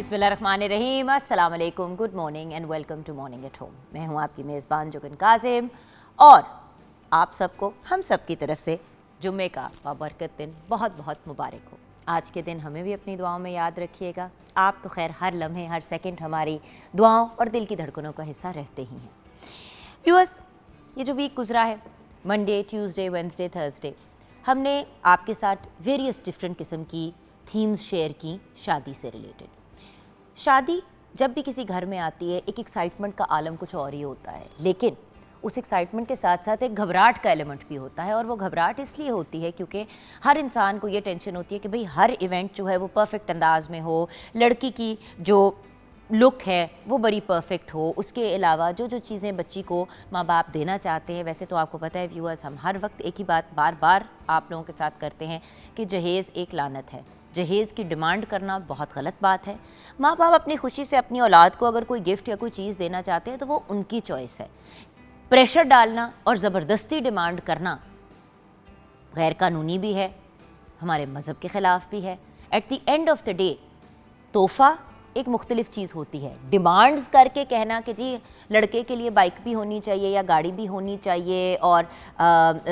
बिस्मिल्लाहिर्रहमानिर्रहीम, अस्सलाम वालेकुम, good morning and welcome to morning at home. मैं हूँ आपकी मेज़बान जुगन कासिम और आप सबको हम सब की तरफ से जुम्मे का बाबरकत दिन बहुत बहुत मुबारक हो। आज के दिन हमें भी अपनी दुआओं में याद रखिएगा। आप तो खैर हर लम्हे हर सेकंड हमारी दुआओं और दिल की धड़कनों का हिस्सा रहते ही हैं। व्यूअर्स, ये जो वीक गुजरा है, मंडे, ट्यूसडे, वेडनेसडे, थर्सडे, हमने आपके साथ वेरियस डिफरेंट किस्म की थीम्स शेयर की शादी से रिलेटेड। शादी जब भी किसी घर में आती है, एक एक्साइटमेंट का आलम कुछ और ही होता है, लेकिन उस एक्साइटमेंट के साथ साथ एक घबराहट का एलिमेंट भी होता है। और वो घबराहट इसलिए होती है क्योंकि हर इंसान को ये टेंशन होती है कि भाई हर इवेंट जो है वो परफेक्ट अंदाज में हो, लड़की की जो लुक है वो बड़ी परफेक्ट हो, उसके अलावा जो जो चीज़ें बच्ची को माँ बाप देना चाहते हैं। वैसे तो आपको पता है व्यूअर्स, हम हर वक्त एक ही बात बार बार आप लोगों के साथ करते हैं कि जहेज़ एक लानत है। जहेज़ की डिमांड करना बहुत गलत बात है। माँ बाप अपनी खुशी से अपनी औलाद को अगर कोई गिफ्ट या कोई चीज़ देना चाहते हैं तो वो उनकी चॉइस है। प्रेशर डालना और ज़बरदस्ती डिमांड करना गैर कानूनी भी है, हमारे मज़हब के ख़िलाफ़ भी है। At the end of the day तोहफ़ा एक मुख्तलिफ चीज़ होती है। डिमांड्स करके कहना कि जी लड़के के लिए बाइक भी होनी चाहिए या गाड़ी भी होनी चाहिए और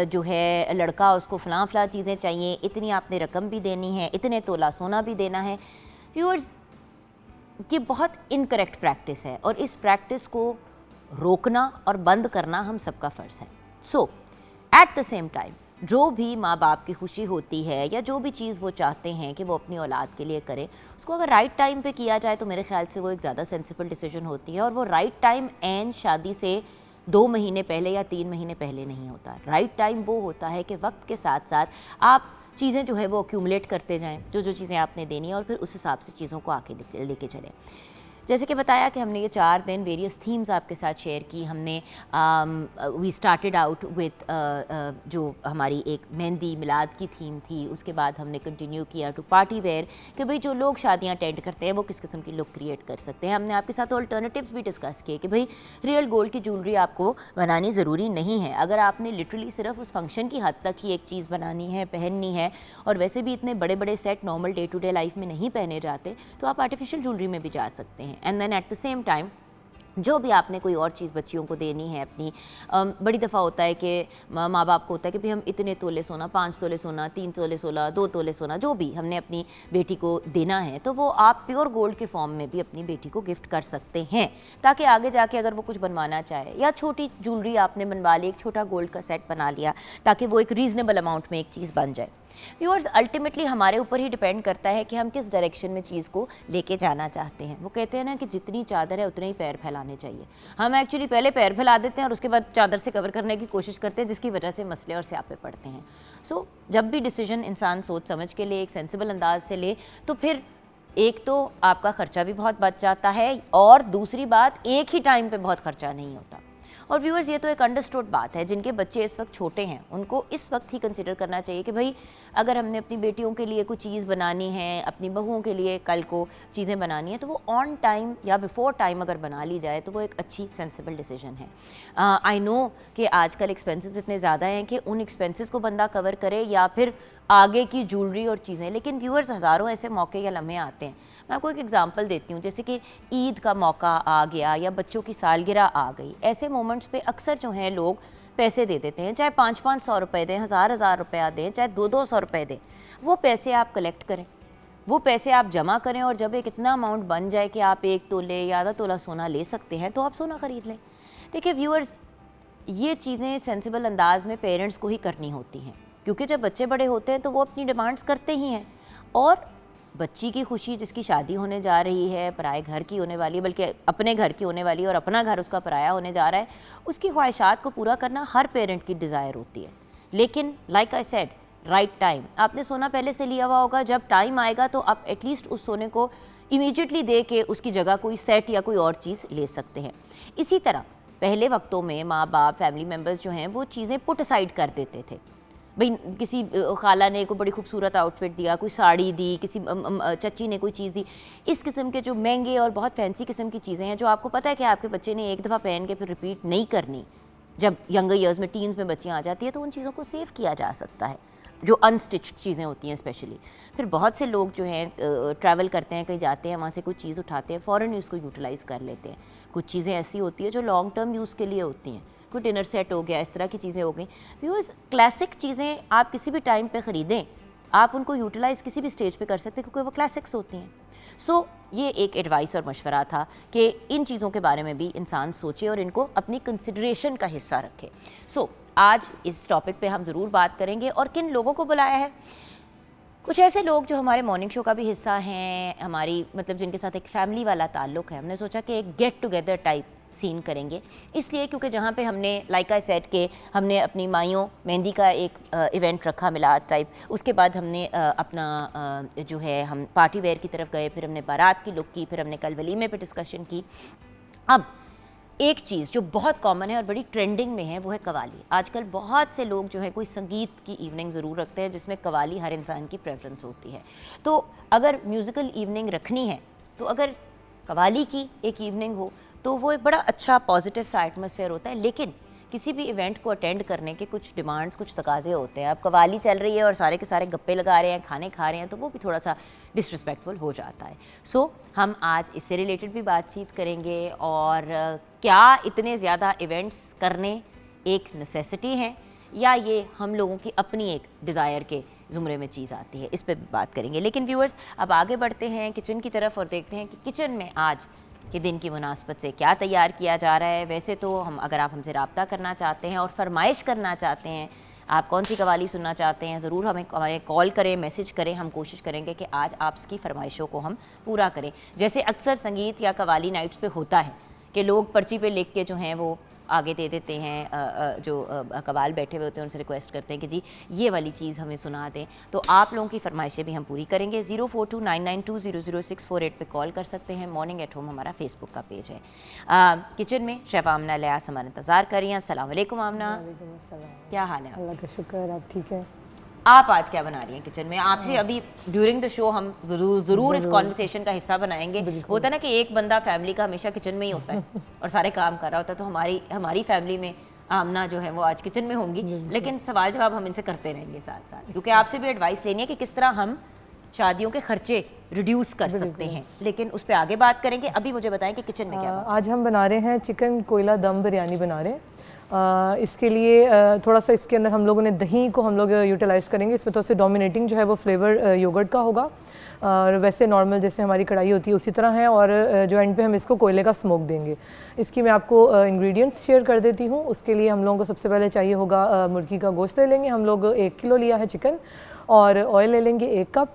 जो है लड़का उसको फ़लाँ चीज़ें चाहिए, इतनी आपने रकम भी देनी है, इतने तोला सोना भी देना है। व्यूअर्स, ये बहुत इनकरेक्ट प्रैक्टिस है और इस प्रैक्टिस को रोकना और बंद करना हम सबका फ़र्ज़ है। सो एट द सेम टाइम जो भी माँ बाप की खुशी होती है या जो भी चीज़ वो चाहते हैं कि वो अपनी औलाद के लिए करें, उसको अगर राइट टाइम पे किया जाए तो मेरे ख्याल से वो एक ज़्यादा सेंसिबल डिसीजन होती है। और वो राइट टाइम एंड शादी से 2 महीने पहले या 3 महीने पहले नहीं होता। राइट टाइम वो होता है कि वक्त के साथ साथ आप चीज़ें जो है वो एक्यूमुलेट करते जाएँ, जो जो चीज़ें आपने देनी है, और फिर उस हिसाब से चीज़ों को आगे लेके चलें। जैसे कि बताया कि हमने ये 4 दिन वेरियस थीम्स आपके साथ शेयर की। हमने वी स्टार्टेड आउट विद जो हमारी एक मेहंदी मिलाद की थीम थी, उसके बाद हमने कंटिन्यू किया टू पार्टी वेयर कि भाई जो लोग शादियां अटेंड करते हैं वो किस किस्म की लुक क्रिएट कर सकते हैं। हमने आपके साथ अल्टरनेटिव्स भी डिस्कस किए कि भाई रियल गोल्ड की ज्वेलरी आपको बनानी ज़रूरी नहीं है। अगर आपने लिटरली सिर्फ उस फंक्शन की हद तक ही एक चीज़ बनानी है, पहननी है, और वैसे भी इतने बड़े बड़े set normal day to day life में नहीं पहने जाते, तो आप आर्टिफिशियल ज्वेलरी में भी जा सकते हैं। And then at the same time जो भी आपने कोई और चीज़ बच्चियों को देनी है अपनी, बड़ी दफ़ा होता है कि माँ बाप को होता है कि भाई हम इतने तोले सोना, 5 तोले सोना, 3 तोले सोना, 2 तोले सोना, जो भी हमने अपनी बेटी को देना है, तो वो आप प्योर गोल्ड के फॉर्म में भी अपनी बेटी को गिफ्ट कर सकते हैं, ताकि आगे जाके अगर वो कुछ बनवाना चाहे, या छोटी ज्वेलरी आपने बनवा ली, एक छोटा गोल्ड का सेट बना लिया, ताकि वो एक रीज़नेबल अमाउंट में एक चीज़ बन जाए। व्यूअर्स, अल्टीमेटली हमारे ऊपर ही डिपेंड करता है कि हम किस डायरेक्शन में चीज़ को लेके जाना चाहते हैं। वो कहते हैं ना कि जितनी चादर है उतने ही पैर फैलाने चाहिए। हम एक्चुअली पहले पैर फैला देते हैं और उसके बाद चादर से कवर करने की कोशिश करते हैं, जिसकी वजह से मसले और स्यापे पड़ते हैं। सो जब भी डिसीजन इंसान सोच समझ के ले, एक सेंसिबल अंदाज से ले, तो फिर एक तो आपका खर्चा भी बहुत बच जाता है, और दूसरी बात एक ही टाइम पे बहुत खर्चा नहीं होता। और व्यूअर्स, ये तो एक अंडरस्टूड बात है। जिनके बच्चे इस वक्त छोटे हैं उनको इस वक्त ही कंसिडर करना चाहिए कि भाई अगर हमने अपनी बेटियों के लिए कुछ चीज़ बनानी है, अपनी बहुओं के लिए कल को चीज़ें बनानी है, तो वो ऑन टाइम या बिफोर टाइम अगर बना ली जाए तो वो एक अच्छी सेंसिबल डिसीजन है। आई नो कि आजकल एक्सपेंसेस इतने ज़्यादा हैं कि उन एक्सपेंसेस को बंदा कवर करे या फिर आगे की ज्वेलरी और चीज़ें, लेकिन व्यूअर्स हज़ारों ऐसे मौके या लम्हे आते हैं। मैं आपको एक एग्जांपल देती हूँ, जैसे कि ईद का मौका आ गया या बच्चों की सालगिरह आ गई। ऐसे मोमेंट्स पे अक्सर जो हैं लोग पैसे दे देते हैं, चाहे 500-500 रुपये दें, 1000-1000 रुपया दें, चाहे 200-200 रुपये दें। वो पैसे आप कलेक्ट करें, वो पैसे आप जमा करें, और जब एक इतना अमाउंट बन जाए कि आप 1 तोले या आधा तोला सोना ले सकते हैं, तो आप सोना ख़रीद लें। देखिए व्यूअर्स, ये चीज़ें सेंसिबल अंदाज में पेरेंट्स को ही करनी होती हैं, क्योंकि जब बच्चे बड़े होते हैं तो वो अपनी डिमांड्स करते ही हैं। और बच्ची की खुशी, जिसकी शादी होने जा रही है, पराए घर की होने वाली है, बल्कि अपने घर की होने वाली है, और अपना घर उसका पराया होने जा रहा है, उसकी ख्वाहिशात को पूरा करना हर पेरेंट की डिज़ायर होती है। लेकिन like I said, right time. आपने सोना पहले से लिया हुआ होगा, जब टाइम आएगा तो आप एटलीस्ट उस सोने को इमीडिएटली दे के उसकी जगह कोई सेट या कोई और चीज़ ले सकते हैं। इसी तरह पहले वक्तों में माँ बाप, फैमिली मेम्बर्स जो हैं, वो चीज़ें पुट असाइड कर देते थे। भाई किसी खाला ने कोई बड़ी खूबसूरत आउटफिट दिया, कोई साड़ी दी, किसी चच्ची ने कोई चीज़ दी, इस किस्म के जो महंगे और बहुत फैंसी किस्म की चीज़ें हैं, जो आपको पता है कि आपके बच्चे ने एक दफ़ा पहन के फिर रिपीट नहीं करनी, जब यंगर ईयर्स में, टीन्स में बच्चियाँ आ जाती है, तो उन चीज़ों को सेव किया जा सकता है। जो अनस्टिच्ड चीज़ें होती हैं स्पेशली। फिर बहुत से लोग जो हैं ट्रैवल करते हैं, कहीं जाते हैं, वहाँ से कोई चीज़ उठाते हैं, फ़ौरन ही उसको यूटिलाइज़ कर लेते हैं। कुछ चीज़ें ऐसी होती हैं जो लॉन्ग टर्म यूज़ के लिए होती हैं, कोई डिनर सेट हो गया, इस तरह की चीज़ें हो गई। व्यूअर्स, क्लासिक चीज़ें आप किसी भी टाइम पे ख़रीदें, आप उनको यूटिलाइज़ किसी भी स्टेज पे कर सकते हैं, क्योंकि वो क्लासिक्स होती हैं। सो ये एक एडवाइस और मशवरा था कि इन चीज़ों के बारे में भी इंसान सोचे और इनको अपनी कंसिडरेशन का हिस्सा रखे। सो आज इस टॉपिक पे हम ज़रूर बात करेंगे। और किन लोगों को बुलाया है? कुछ ऐसे लोग जो हमारे मॉर्निंग शो का भी हिस्सा हैं, हमारी मतलब जिनके साथ एक फैमिली वाला ताल्लुक़ है। हमने सोचा कि एक गेट टुगेदर टाइप सीन करेंगे, इसलिए क्योंकि जहाँ पे हमने लाइक आई सेड के हमने अपनी माइयों मेहंदी का एक इवेंट रखा मिलाद टाइप, उसके बाद हमने अपना जो है हम पार्टी वेयर की तरफ गए, फिर हमने बारात की लुक की, फिर हमने कल वलीमे पे डिस्कशन की। अब एक चीज़ जो बहुत कॉमन है और बड़ी ट्रेंडिंग में है वो है कवाली। आजकल बहुत से लोग जो है कोई संगीत की इवनिंग ज़रूर रखते हैं जिसमें कवाली हर इंसान की प्रेफरेंस होती है। तो अगर म्यूज़िकल इवनिंग रखनी है तो अगर कवाली की एक इवनिंग हो तो वो एक बड़ा अच्छा पॉजिटिव सा एटमॉस्फेयर होता है। लेकिन किसी भी इवेंट को अटेंड करने के कुछ डिमांड्स, कुछ तकाजे होते हैं। अब कवाली चल रही है और सारे के सारे गप्पे लगा रहे हैं, खाने खा रहे हैं, तो वो भी थोड़ा सा डिसरिस्पेक्टफुल हो जाता है। सो हम आज इससे रिलेटेड भी बातचीत करेंगे और क्या इतने ज़्यादा इवेंट्स करने एक नेसेसिटी है या ये हम लोगों की अपनी एक डिज़ायर के ज़ुमरे में चीज़ आती है, इस पर भी बात करेंगे। लेकिन व्यूअर्स, अब आगे बढ़ते हैं किचन की तरफ और देखते हैं कि किचन में आज के दिन की मुनासबत से क्या तैयार किया जा रहा है। वैसे तो हम अगर आप हमसे रब्ता करना चाहते हैं और फरमाइश करना चाहते हैं, आप कौन सी कवाली सुनना चाहते हैं, ज़रूर हमें कॉल करें, मैसेज करें। हम कोशिश करेंगे कि आज आपकी फरमाइशों को हम पूरा करें। जैसे अक्सर संगीत या कवाली नाइट्स पे होता है कि लोग पर्ची पे लिख के जो हैं वो आगे दे देते हैं, जो कवाल बैठे हुए होते हैं उनसे रिक्वेस्ट करते हैं कि जी ये वाली चीज़ हमें सुना दें। तो आप लोगों की फरमाइशें भी हम पूरी करेंगे। 042992000648 पे कॉल कर सकते हैं। मॉर्निंग एट होम हमारा फेसबुक का पेज है। किचन में शेफ़ आमना लियास हमारा इंतज़ार कर रही हैं। अस्सलाम वालेकुम आमना, क्या हाल है? अल्लाह का शुक्र, आप ठीक है? आप आज क्या बना रही हैं किचन में? आपसे अभी ड्यूरिंग द शो हम ज़रूर इस कॉन्वर्सेशन का हिस्सा बनाएंगे। होता है ना कि एक बंदा फैमिली का हमेशा किचन में ही होता है और सारे काम कर रहा होता है। तो हमारी फैमिली में आमना जो है वो आज किचन में होंगी, लेकिन सवाल जवाब हम इनसे करते रहेंगे साथ साथ, क्योंकि आपसे भी एडवाइस लेनी है कि किस तरह हम शादियों के खर्चे रिड्यूस कर सकते हैं। लेकिन उस पर आगे बात करेंगे। अभी मुझे बताएं कि किचन में क्या आज हम बना रहे हैं चिकन कोयला दम बिरयानी बना रहे हैं। इसके लिए थोड़ा सा इसके अंदर हम लोगों ने दही को हम लोग यूटिलाइज़ करेंगे। इसमें थोड़ा सा डोमिनेटिंग जो है वो फ्लेवर योगर्ट का होगा, और वैसे नॉर्मल जैसे हमारी कढ़ाई होती है उसी तरह है। और जो एंड पे हम इसको कोयले का स्मोक देंगे। इसकी मैं आपको इंग्रेडिएंट्स शेयर कर देती हूँ। उसके लिए हम लोगों को सबसे पहले चाहिए होगा मुर्गी का गोश्त ले लेंगे। हम लोग 1 किलो लिया है चिकन, और ऑयल ले लेंगे 1 कप।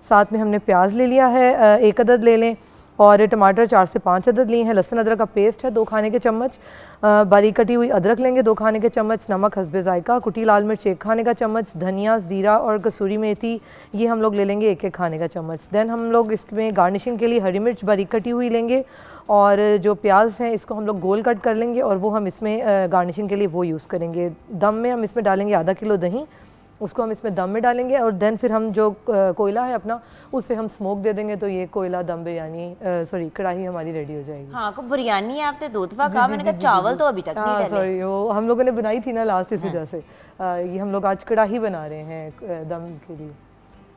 साथ में हमने प्याज ले लिया है 1 अदद ले लें, और टमाटर 4 से 5 अदद लिए हैं। लहसुन अदरक का पेस्ट है 2 खाने के चम्मच। बारीक कटी हुई अदरक लेंगे 2 खाने के चम्मच। नमक हस्बे जायका। कुटी लाल मिर्च 1 खाने का चम्मच। धनिया, ज़ीरा और कसूरी मेथी ये हम लोग ले लेंगे 1-1 खाने का चम्मच। देन हम लोग इसमें गार्निशिंग के लिए हरी मिर्च बारीक कटी हुई लेंगे, और जो प्याज हैं इसको हम लोग गोल कट कर लेंगे, और वो हम इसमें गार्निशिंग के लिए वो यूज़ करेंगे। दम में हम इसमें डालेंगे आधा किलो दही, उसको हम इसमें दम में डालेंगे, और देन फिर हम जो कोयला है अपना उससे हम स्मोक दे देंगे। तो ये कोयला दम बिरयानी सॉरी कढ़ाई हमारी रेडी हो जाएगी। हाँ, को बिरयानी आपने 2 दफ़ा कहा, मैंने कहा चावल तो अभी तक नहीं डाले। सॉरी, वो हम लोगों ने बनाई थी ना लास्ट, इसी वजह से ये हम लोग आज कढ़ाई बना रहे हैं दम के लिए।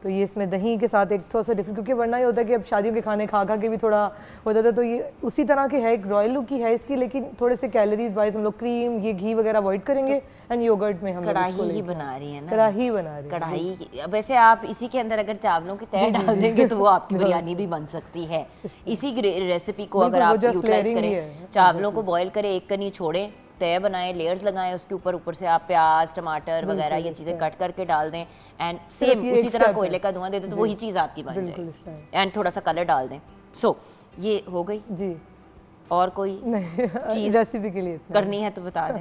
तो ये इसमें दही के साथ एक थोड़ा सा डिफरेंट, क्योंकि वरना ये होता है कि अब शादियों के खाने खा के भी थोड़ा हो जाता है। तो ये उसी तरह के है, एक रॉयल लुक ही है इसकी, लेकिन थोड़े से कैलोरीज वाइज हम लोग क्रीम ये घी वगैरह अवॉइड करेंगे। एंड योगर्ट में हम कढ़ाई ही बना रही है ना, कढ़ाई बना रही है कढ़ाई। वैसे आप इसी के अंदर अगर चावलों की तय डाल देंगे तो वो आपकी बिरयानी भी बन सकती है। इसी रेसिपी को अगर आप यूटिलाइज करें, चावलों को बॉईल करें, 1 कनी छोड़ें, तय बनाएं, लेयर्स लगाएं, उसके ऊपर से आप प्याज, टमाटर वगैरह ये चीज़ें कट करके डाल दें, एंड सेम उसी तरह कोयले का धुआं दे दें तो वही चीज़ आपकी बन जाएगी। एंड थोड़ा सा कलर डाल दें। सो ये हो गई जी। और कोई चीज़ रेसिपी के लिए करनी है तो बता दें।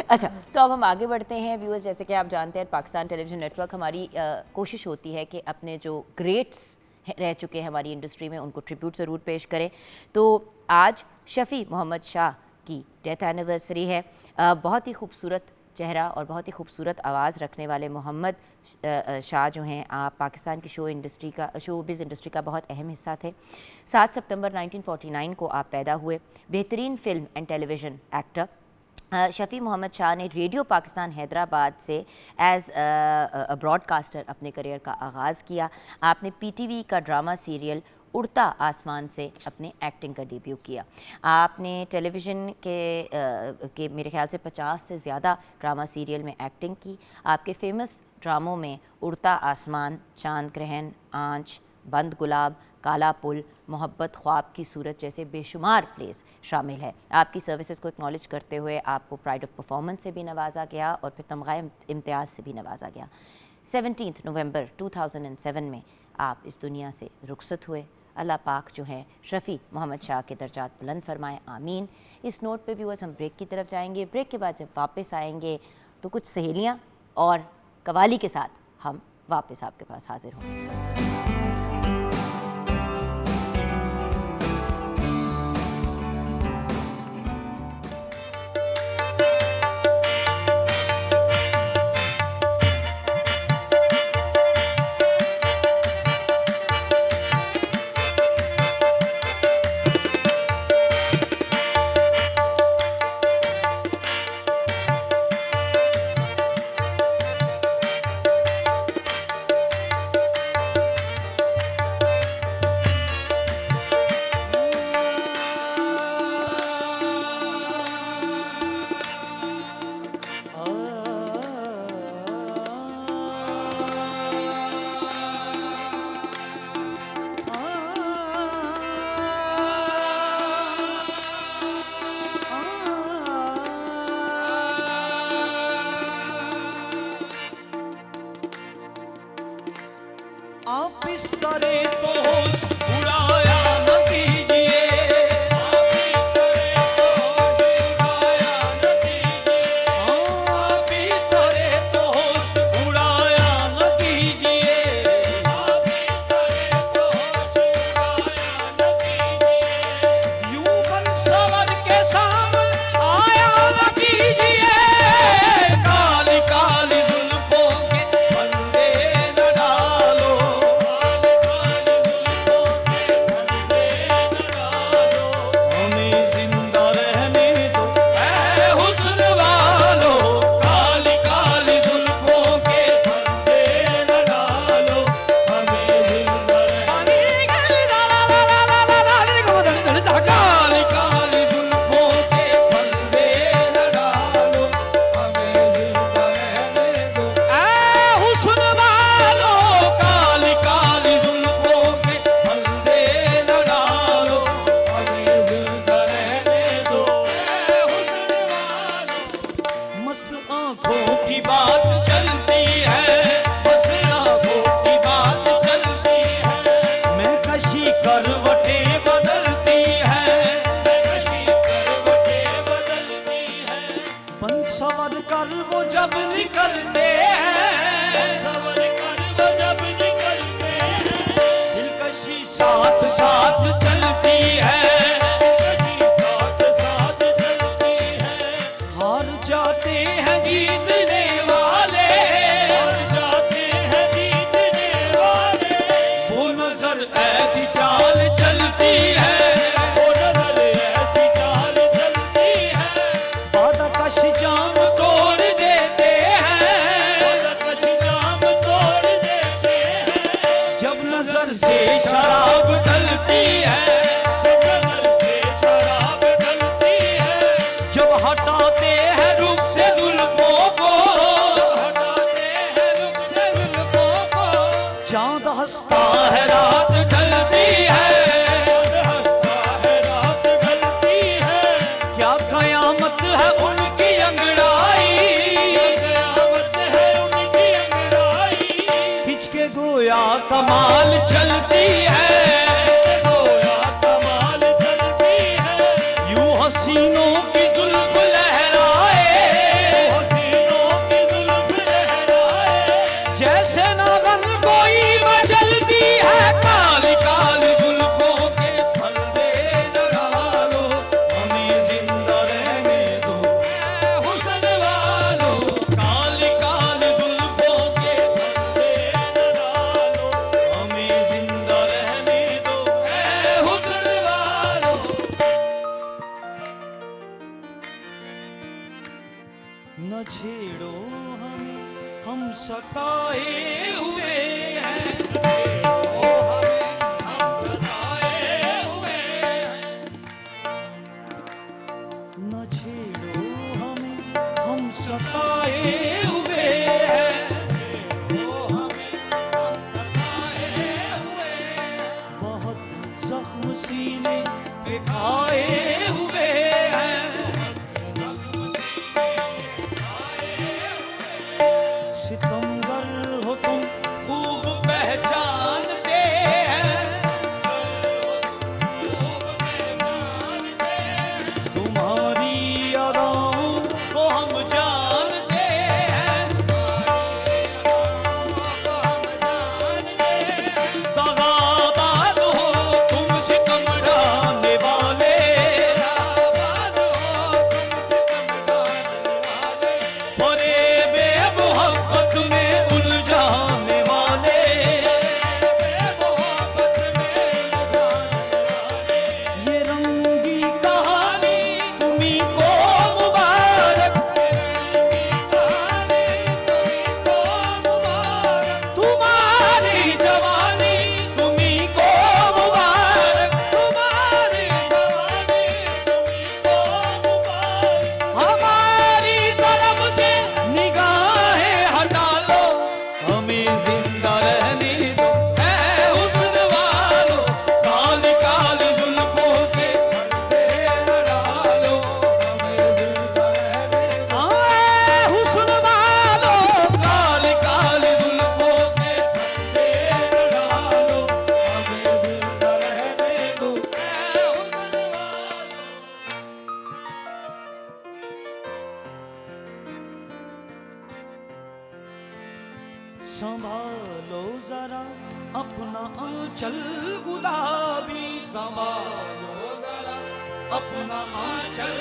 अच्छा, तो अब हम आगे बढ़ते हैं व्यूअर्स। जैसे कि आप जानते हैं पाकिस्तान टेलीविज़न नेटवर्क हमारी कोशिश होती है कि अपने जो ग्रेट्स रह चुके हैं हमारी इंडस्ट्री में उनको ट्रिब्यूट ज़रूर पेश करें। तो आज शफ़ी मोहम्मद शाह की डेथ एनिवर्सरी है। बहुत ही खूबसूरत चेहरा और बहुत ही खूबसूरत आवाज़ रखने वाले मोहम्मद शाह जो हैं आप पाकिस्तान की शोबिज़ इंडस्ट्री का बहुत अहम हिस्सा थे। 7 सितंबर 1949 को आप पैदा हुए। बेहतरीन film and television actor, Shafi Mohammad Shah ने रेडियो पाकिस्तान हैदराबाद से एज़ अ ब्रॉडकास्टर अपने करियर का आगाज़ किया। आपने पीटीवी का ड्रामा सीरियल उड़ता आसमान से अपने एक्टिंग का डेब्यू किया। आपने टेलीविज़न के मेरे ख्याल से 50 से ज़्यादा ड्रामा सीरियल में एक्टिंग की। आपके फेमस ड्रामों में उड़ता आसमान, चांद ग्रहण, आंच, बंद गुलाब, काला पुल, मोहब्बत ख्वाब की सूरत जैसे बेशुमार प्लेस शामिल है। आपकी सर्विसेज को एक्नॉलेज करते हुए आपको प्राइड ऑफ परफॉर्मेंस से भी नवाजा गया और फिर तमगा इम्तियाज़ से भी नवाजा गया। 17 नवंबर 2007 में आप इस दुनिया से रुखसत हुए। अल्लाह पाक जो है शफ़ी मोहम्मद शाह के दर्जात बुलंद फरमाए, आमीन। इस नोट पे व्यूअर्स हम ब्रेक की तरफ जाएंगे। ब्रेक के बाद जब वापस आएंगे तो कुछ सहेलियाँ और कवाली के साथ हम वापस आपके पास हाजिर होंगे। आप इस तरह तो होश उड़ाया न कीजिए, आप इस तरह तो होश उड़ाया न कीजिए, यूं बन सवर के सामने आया न कीजिए, काली काली जुल्फों के फंदे न डालो, हमें जिंदा रहने दो ऐ हुस्न वालो, काली काली जुल्फों के फंदे न डालो, हमें जिंदा रहने काली काली जुल्फों के फंदे न डालो, हमें जिंदा रहने दो ऐ हुस्न वालो, काली काली जुल्फों के फंदे न डालो, हमें जिंदा रहने दो ऐ हुस्न वालो। मस्त आंखों की बात चलती है, मस्त आंखों की बात चलती है, मैं कशी करवटें बदलती है, मैं कशी करवटें बदलती है, बन सवर कर वो जब निकलते हैं, सवर कर वो जब निकलते हैं, दिलकशी साथ साथ चलती है, दिलकशी साथ साथ चलती है, हार जाते हैं जीतने वाले, हार जाते हैं जीतने वाले, वो नजर ऐसी चाल चलती है, वो नजर ऐसी चाल चलती है, बाधा कश जाम तोड़ देते हैं, बाधा कश जाम तोड़ देते हैं, जब नजर से शराब ढलती है, जब नजर से शराब ढलती है, जब हटाते हैं रुख से जुल्फों को, हटाते हैं रुख से जुल्फों को, चांद हंसता है रात ढलती है, चांद हंसता है रात ढलती है, क्या कयामत है उनकी अंगड़ाई, क्या कयामत है उनकी अंगड़ाई, खिंच के गोया कमाल चलती है, गोया कमाल चलती है, यूं हसीनों की जुल्फ लहराए, हसीनों की जुल्फ लहराए, जैसे नागन कोई मचलती है, काली काली जुल्फों के फंदे न डालो, हमें जिंदा रहने दो ऐ हुस्न वालो, काली काली जुल्फों के फंदे न डालो, हमें जिंदा रहने न छेड़ो हमें, हम सताए हुए हैं। न छेड़ो हमें, हम सताए हुए हैं। बहुत जख्म सीने पे खाए हुए हैं। सितमगर हो तुम खूब पहचानते हैं। तुम्हारी अदाओं को हम जानते हैं। दगाबाज हो तुम सितम ढाने वाले। फरेबे मोहब्बत में उलझाने वाले। ये रंगी कहानी तुम्ही को मुबारक। तुम्हारी जवानी तुम्ही को मुबारक। हमारी तरफ से निगाहें हटा लो, हमें जिंदा रहने दो। ऐ हुस्न वालो, काली काली जुल्फों के पर्दे न डालो, हमें जिंदा रहने दो। ऐ हुस्न वालो, काली काली जुल्फों के पर्दे न डालो, हमें जिंदा रहने दो। ऐ हुस्न वालो। संभालो जरा अपना आंचल गुलाबी। संभालो जरा अपना आंचल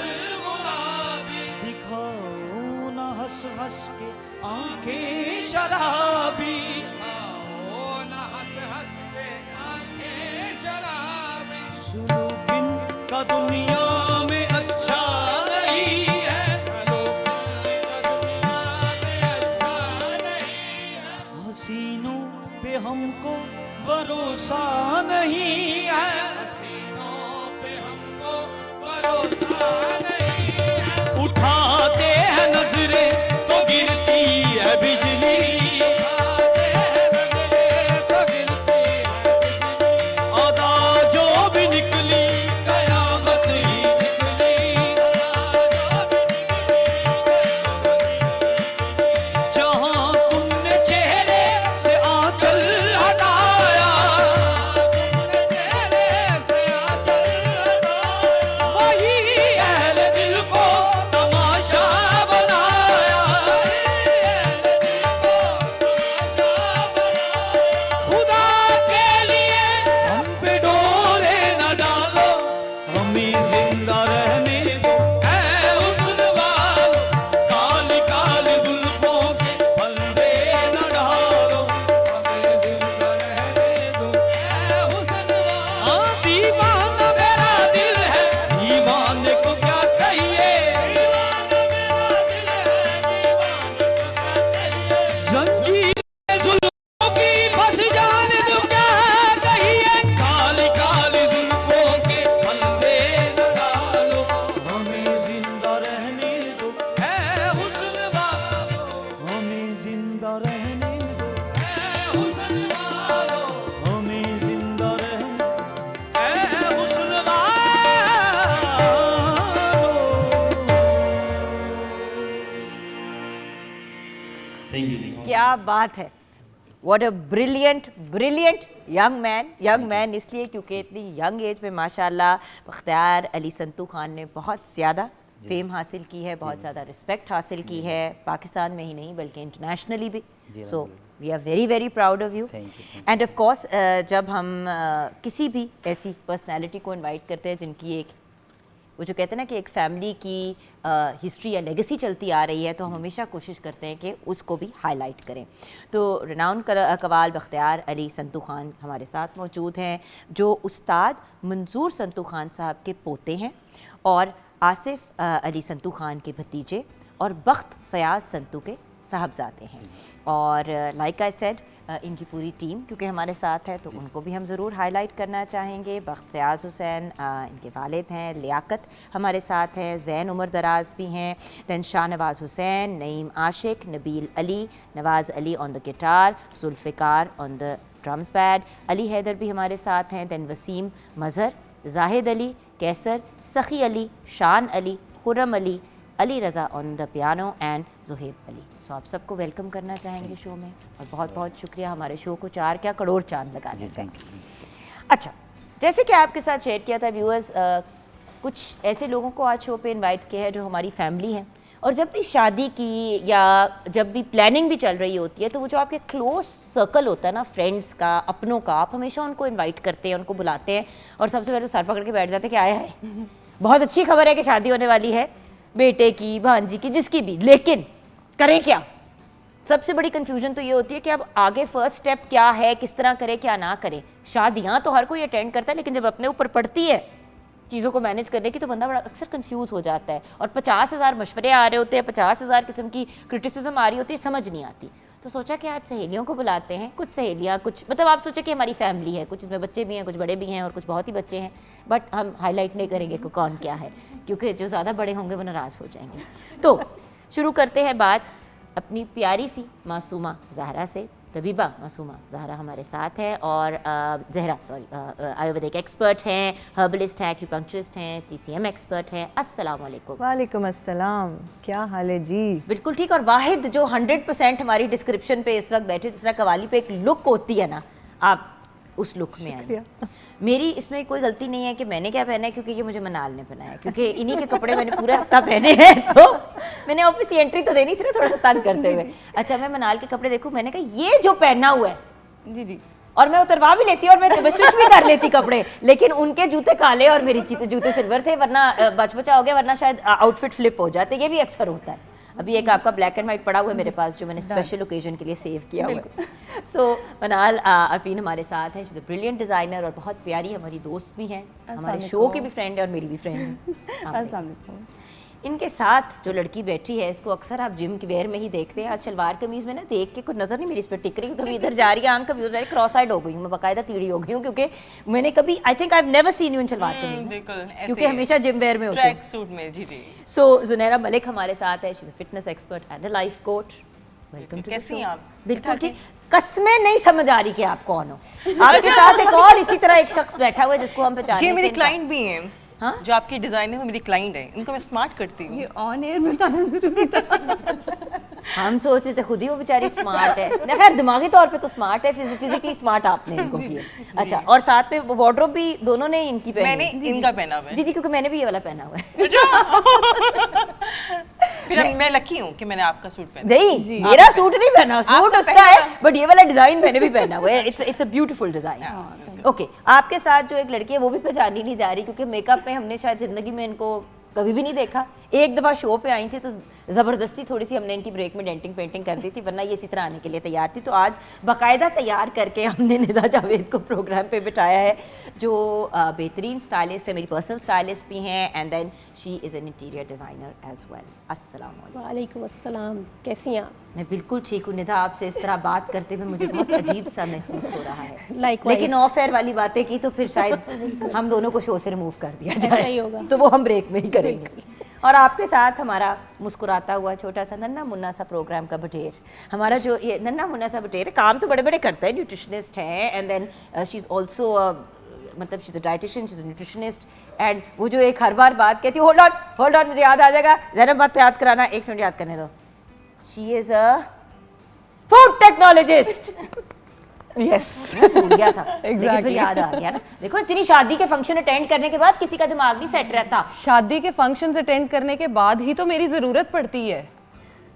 गुलाबी। दिखाओ न हंस हंस के आंखें शराबी। सुलूकिन का दुनिया में अच्छा नहीं है। हसीनों पे हमको भरोसा नहीं है। उठाते हैं नजरें तो गिरती है बिजली। अदा जो भी निकली कयामत ही निकली। जहां तुमने चेहरे से आंचल हटाया, वही अहले दिल को तमाशा बनाया। खुदा के लिए हम पे डोरे न डालो, हमें जिंदा रहने दो। ऐ हुस्न वालो, काली काली जुल्फों के फंदे न डालो, हमें जिंदा रहने दो। ऐ हुस्न वालो। हाँ दीवाना मेरा दिल है, दीवाने को क्या कहिए। जंजीरें जुल्फों की फंस जाने दो क्या कहिए। काली काली जुल्फों के फंदे न डालो, हमें जिंदा रहने दो। ऐ हुस्न वालो, हमें जिंदा रहने दो। ऐ हुस्न वालो, हमें जिंदा रहने। ऐ हुस्न वालो। थैंक यू जी। क्या बात है, what a brilliant young man इसलिए क्योंकि इतनी यंग एज में माशाल्लाह बख्तियार अली संतू खान ने बहुत ज़्यादा फेम हासिल की है, बहुत ज़्यादा रिस्पेक्ट हासिल की है, पाकिस्तान में ही नहीं बल्कि इंटरनेशनली भी। So we are very very proud of you. And of course जब हम किसी भी ऐसी पर्सनैलिटी को इन्वाइट करते हैं जिनकी एक वो जो कहते हैं ना कि एक फैमिली की हिस्ट्री या लेगेसी चलती आ रही है, तो हम हमेशा कोशिश करते हैं कि उसको भी हाईलाइट करें। तो रिनाउंड कवाल बख्तियार अली संतू खान हमारे साथ मौजूद हैं, जो उस्ताद मंजूर संतू खान साहब के पोते हैं और आसिफ अली संतू खान के भतीजे और बख्त फयाज संतू के साहबजादे हैं। और लाइक आई सेड इनकी पूरी टीम क्योंकि हमारे साथ है तो उनको भी हम ज़रूर हाईलाइट करना चाहेंगे। बख्त फयाज हुसैन इनके वालिद हैं, लियाकत हमारे साथ हैं, ज़ैन उमर दराज भी हैं, then Shahnawaz Hussain, Naeem Ashiq, Nabeel Ali, Nawaz Ali on the guitar, Zulfiqar on the drums pad, Ali Haider भी हमारे साथ हैं, then Waseem Mazhar, Zahid Ali, Kaiser, Sakhi Ali, Shan Ali, Khurram Ali, Ali Raza on the piano and Zuhaib Ali. So आप सबको वेलकम करना चाहेंगे शो में और बहुत बहुत शुक्रिया हमारे शो को 4 क्या करोड़ चांद लगाने से। अच्छा, जैसे कि आपके साथ शेयर किया था व्यूअर्स, कुछ ऐसे लोगों को आज शो पे इनवाइट किया है जो हमारी फैमिली है, और जब भी शादी की या जब भी प्लानिंग भी चल रही होती है तो वो जो आपके क्लोज सर्कल होता है ना, फ्रेंड्स का, अपनों का, आप हमेशा उनको इन्वाइट करते हैं, उनको बुलाते हैं और सबसे पहले सर पकड़ के बैठ जाते हैं कि आया है, बहुत अच्छी खबर है कि शादी होने वाली है बेटे की, भांजी की, जिसकी भी, लेकिन करें क्या। सबसे बड़ी कंफ्यूजन तो ये होती है कि अब आगे फर्स्ट स्टेप क्या है, किस तरह करें क्या ना करें। शादियाँ तो हर कोई अटेंड करता है, लेकिन जब अपने ऊपर पड़ती है चीज़ों को मैनेज करने की तो बंदा बड़ा अक्सर कंफ्यूज हो जाता है और 50,000 मशवरे आ रहे होते हैं, 50,000 किस्म की क्रिटिसिज्म आ रही होती है, समझ नहीं आती। तो सोचा कि आज सहेलियों को बुलाते हैं, कुछ सहेलियाँ, कुछ मतलब आप सोचे कि हमारी फैमिली है, कुछ इसमें बच्चे भी हैं, कुछ बड़े भी हैं और कुछ बहुत ही बच्चे हैं, बट हम हाईलाइट नहीं करेंगे कि कौन क्या है क्योंकि जो ज़्यादा बड़े होंगे वो नाराज़ हो जाएंगे। तो शुरू करते हैं बात अपनी प्यारी सी मासूमा ज़हरा से। तबीबा मासूमा ज़हरा हमारे साथ है और ज़हरा आयुर्वेदिक एक्सपर्ट हैं, हर्बलिस्ट हैं, एक्यूपंक्चरिस्ट हैं, TCM एक्सपर्ट हैं। अस्सलाम वालेकुम। वालेकुम अस्सलाम, क्या हाल है जी? बिल्कुल ठीक। और वाहिद जो 100% हमारी डिस्क्रिप्शन पे इस वक्त बैठे, जिस तरह कवाली पे एक लुक होती है ना, आप उस लुक में आए। मेरी इसमें कोई गलती नहीं है कि मैंने क्या पहना है, क्योंकि ये मुझे मनाल ने पहनाया है, क्योंकि इन्हीं के कपड़े मैंने पूरा हफ्ता पहने हैं, तो मैंने ऑफिस की एंट्री तो देनी थी ना थोड़ा सा तंग करते हुए। अच्छा, मैं मनाल के कपड़े देखूं, मैंने कहा ये जो पहना हुआ है, जी जी, और मैं उतरवा भी लेती और मैं स्विच भी कर लेती कपड़े, लेकिन उनके जूते काले और मेरी जूते सिल्वर थे, वरना बचबचा हो गया, वरना शायद आउटफिट फ्लिप हो जाते। ये भी अक्सर होता है। अभी एक आपका ब्लैक एंड वाइट पड़ा हुआ है मेरे पास जो मैंने स्पेशल ओकेजन के लिए सेव किया हुआ है। सो मनाल अरफीन हमारे साथ है, she is a brilliant designer और बहुत प्यारी हमारी दोस्त भी हैं, हमारे शो की भी फ्रेंड है और मेरी भी फ्रेंड है। अस्सलाम वालेकुम। इनके साथ जो लड़की बैठी है इसको अक्सर आप जिम की वेयर में ही देखते हैं। आज शलवार कमीज में ना देख के कुछ नजर नहीं मेरी इस पर टिक रही, कभी इधर जा रही है आंख, कभी उधर, क्रॉस साइड हो गई हूँ मैं, बाकायदा टीढ़ी हो गई हूँ, क्योंकि मैंने कभी I think I have never seen you in shalwar kameez, बिल्कुल, क्योंकि हमेशा जिम वेयर में होती है। ट्रैक सूट में, जी जी। सो जुनैरा मलिक हमारे साथ है, she is a fitness expert and a life coach. Welcome to कैसी हैं आप? बिल्कुल ठीक। कसमें नहीं समझ आ रही कि आप कौन हो। आपके साथ एक और इसी तरह एक शख्स बैठा हुआ है जिसको हम पहचानते ये हैं। मेरे क्लाइंट भी हैं। हाँ? जो आपकी डिजाइन है वो मेरी क्लाइंट है, इनको मैं स्मार्ट करती हूँ। ये ऑन एयर बताना जरूरी था। हम सोच रहे थे खुद ही वो बेचारी स्मार्ट है, ना खैर दिमागी तौर पे तो स्मार्ट है, फिजिकली स्मार्ट आपने इनको किया। अच्छा, और साथ में वार्डरोब भी दोनों ने इनकी पहनी मैंने है। इनका पहना हुआ है। जी जी, क्योंकि मैंने भी ये वाला पहना हुआ है। फिर मैं लकी हूँ कि मैंने आपका सूट पहना। नहीं, मेरा सूट नहीं पहना, सूट आपका उसका पहना है, बट ये वाला डिजाइन मैंने भी पहना हुआ है। It's a beautiful design. Okay, आपके साथ जो एक लड़की है वो भी पहचानी नहीं जा रही, क्योंकि मेकअप में हमने शायद जिंदगी में इनको कभी भी नहीं देखा। एक दफ़ा शो पे आई थी तो ज़बरदस्ती थोड़ी सी हमने इनकी ब्रेक में डेंटिंग पेंटिंग कर दी थी, वरना ये इसी तरह आने के लिए तैयार थी। तो आज बाकायदा तैयार करके हमने निदा जावेद को प्रोग्राम पे बिठाया है, जो बेहतरीन स्टाइलिस्ट है, मेरी पर्सनल स्टाइलिस्ट भी हैं, and then she is an interior designer as well. अस्सलाम वालेकुम। वालेकुम अस्सलाम, कैसी हैं आप? मैं बिल्कुल ठीक हूँ निदा, आपसे इस तरह बात करते हुए मुझे बहुत अजीब सा महसूस हो रहा है। Likewise. लेकिन ऑफ एयर वाली बातें की तो फिर शायद हम दोनों को शो से रिमूव कर दिया ऐसा ही जाए, होगा। तो वो हम ब्रेक में ही करेंगे। और आपके साथ हमारा मुस्कुराता हुआ छोटा सा नन्ना मुन्ना सा प्रोग्राम का बटेर, हमारा जो ये नन्ना मुन्ना सा बटेर है, काम तो बड़े बड़े करता है, न्यूट्रिशनिस्ट है, and then she is also मतलब she is a dietitian, she is a nutritionist, and वो जो एक हर बार बात कहती है, होल्ड ऑन मुझे याद आ जाएगा, ज़रा मत याद कराना, 1 मिनट याद करने दो, she is a food technologist. Yes, भूल गया था, लेकिन फिर याद आ गया ना। देखो, इतनी शादी के फंक्शन अटेंड करने के बाद किसी का दिमाग नहीं सेट रहता। शादी के फंक्शंस अटेंड करने के बाद ही तो मेरी जरूरत पड़ती है।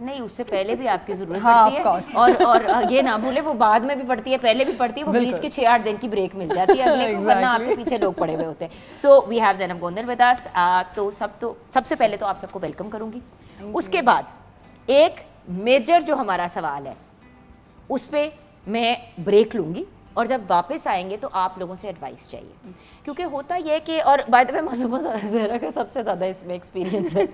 नहीं, उससे पहले भी आपकी जरूरत हाँ, पड़ती of है, course. और ये ना भूले वो बाद में भी पड़ती है, पहले भी पड़ती है, वो बीच के 6-8 दिन की ब्रेक मिल जाती है अगले को, वरना आपके पीछे लोग पड़े हुए होते हैं। So we have Zainab Gondal with us. तो सबसे पहले तो आप सबको वेलकम करूंगी। उसके बाद एक मेजर जो हमारा सवाल है उस पर मैं ब्रेक लूंगी, और जब वापस आएंगे तो आप लोगों से एडवाइस चाहिए, क्योंकि होता यह है कि, और by the way Masooma Zahra का सबसे ज़्यादा इसमें एक्सपीरियंस है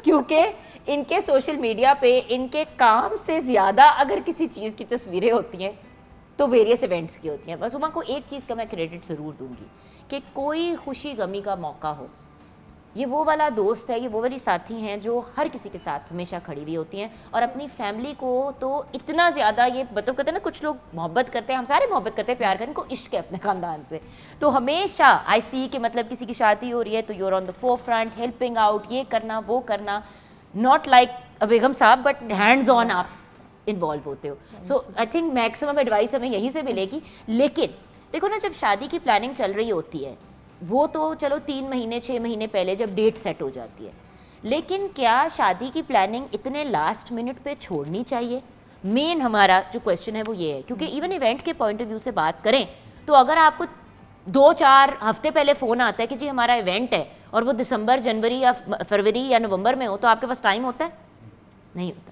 क्योंकि इनके सोशल मीडिया पे इनके काम से ज़्यादा अगर किसी चीज़ की तस्वीरें होती हैं तो वेरियस इवेंट्स की होती हैं। मासूमा को एक चीज़ का मैं क्रेडिट ज़रूर दूंगी कि कोई खुशी गमी का मौका हो, ये वो वाला दोस्त है, ये वो वाली साथी हैं जो हर किसी के साथ हमेशा खड़ी हुई होती हैं, और अपनी फैमिली को तो इतना ज़्यादा, ये मतलब कहते हैं ना कुछ लोग मोहब्बत करते हैं, हम सारे मोहब्बत करते हैं, प्यार करते हैं, इनको इश्क है अपने ख़ानदान से, तो हमेशा आई सी कि मतलब किसी की शादी हो रही है तो you're on the four front, helping out, ये करना वो करना, नॉट लाइक अ बेगम साहब बट हैंड्स ऑन आप इन्वॉल्व होते हो। सो आई थिंक मैक्सिमम एडवाइस हमें यहीं से मिलेगी। लेकिन देखो ना, जब शादी की प्लानिंग चल रही होती है वो तो चलो 3 महीने 6 महीने पहले जब डेट सेट हो जाती है, लेकिन क्या शादी की प्लानिंग इतने लास्ट मिनट पे छोड़नी चाहिए? मेन हमारा जो क्वेश्चन है वो ये है, क्योंकि इवन इवेंट के पॉइंट ऑफ व्यू से बात करें तो अगर आपको 2-4 हफ्ते पहले फ़ोन आता है कि जी हमारा इवेंट है और वो दिसंबर, जनवरी या फरवरी या नवंबर में हो, तो आपके पास टाइम होता है? नहीं होता।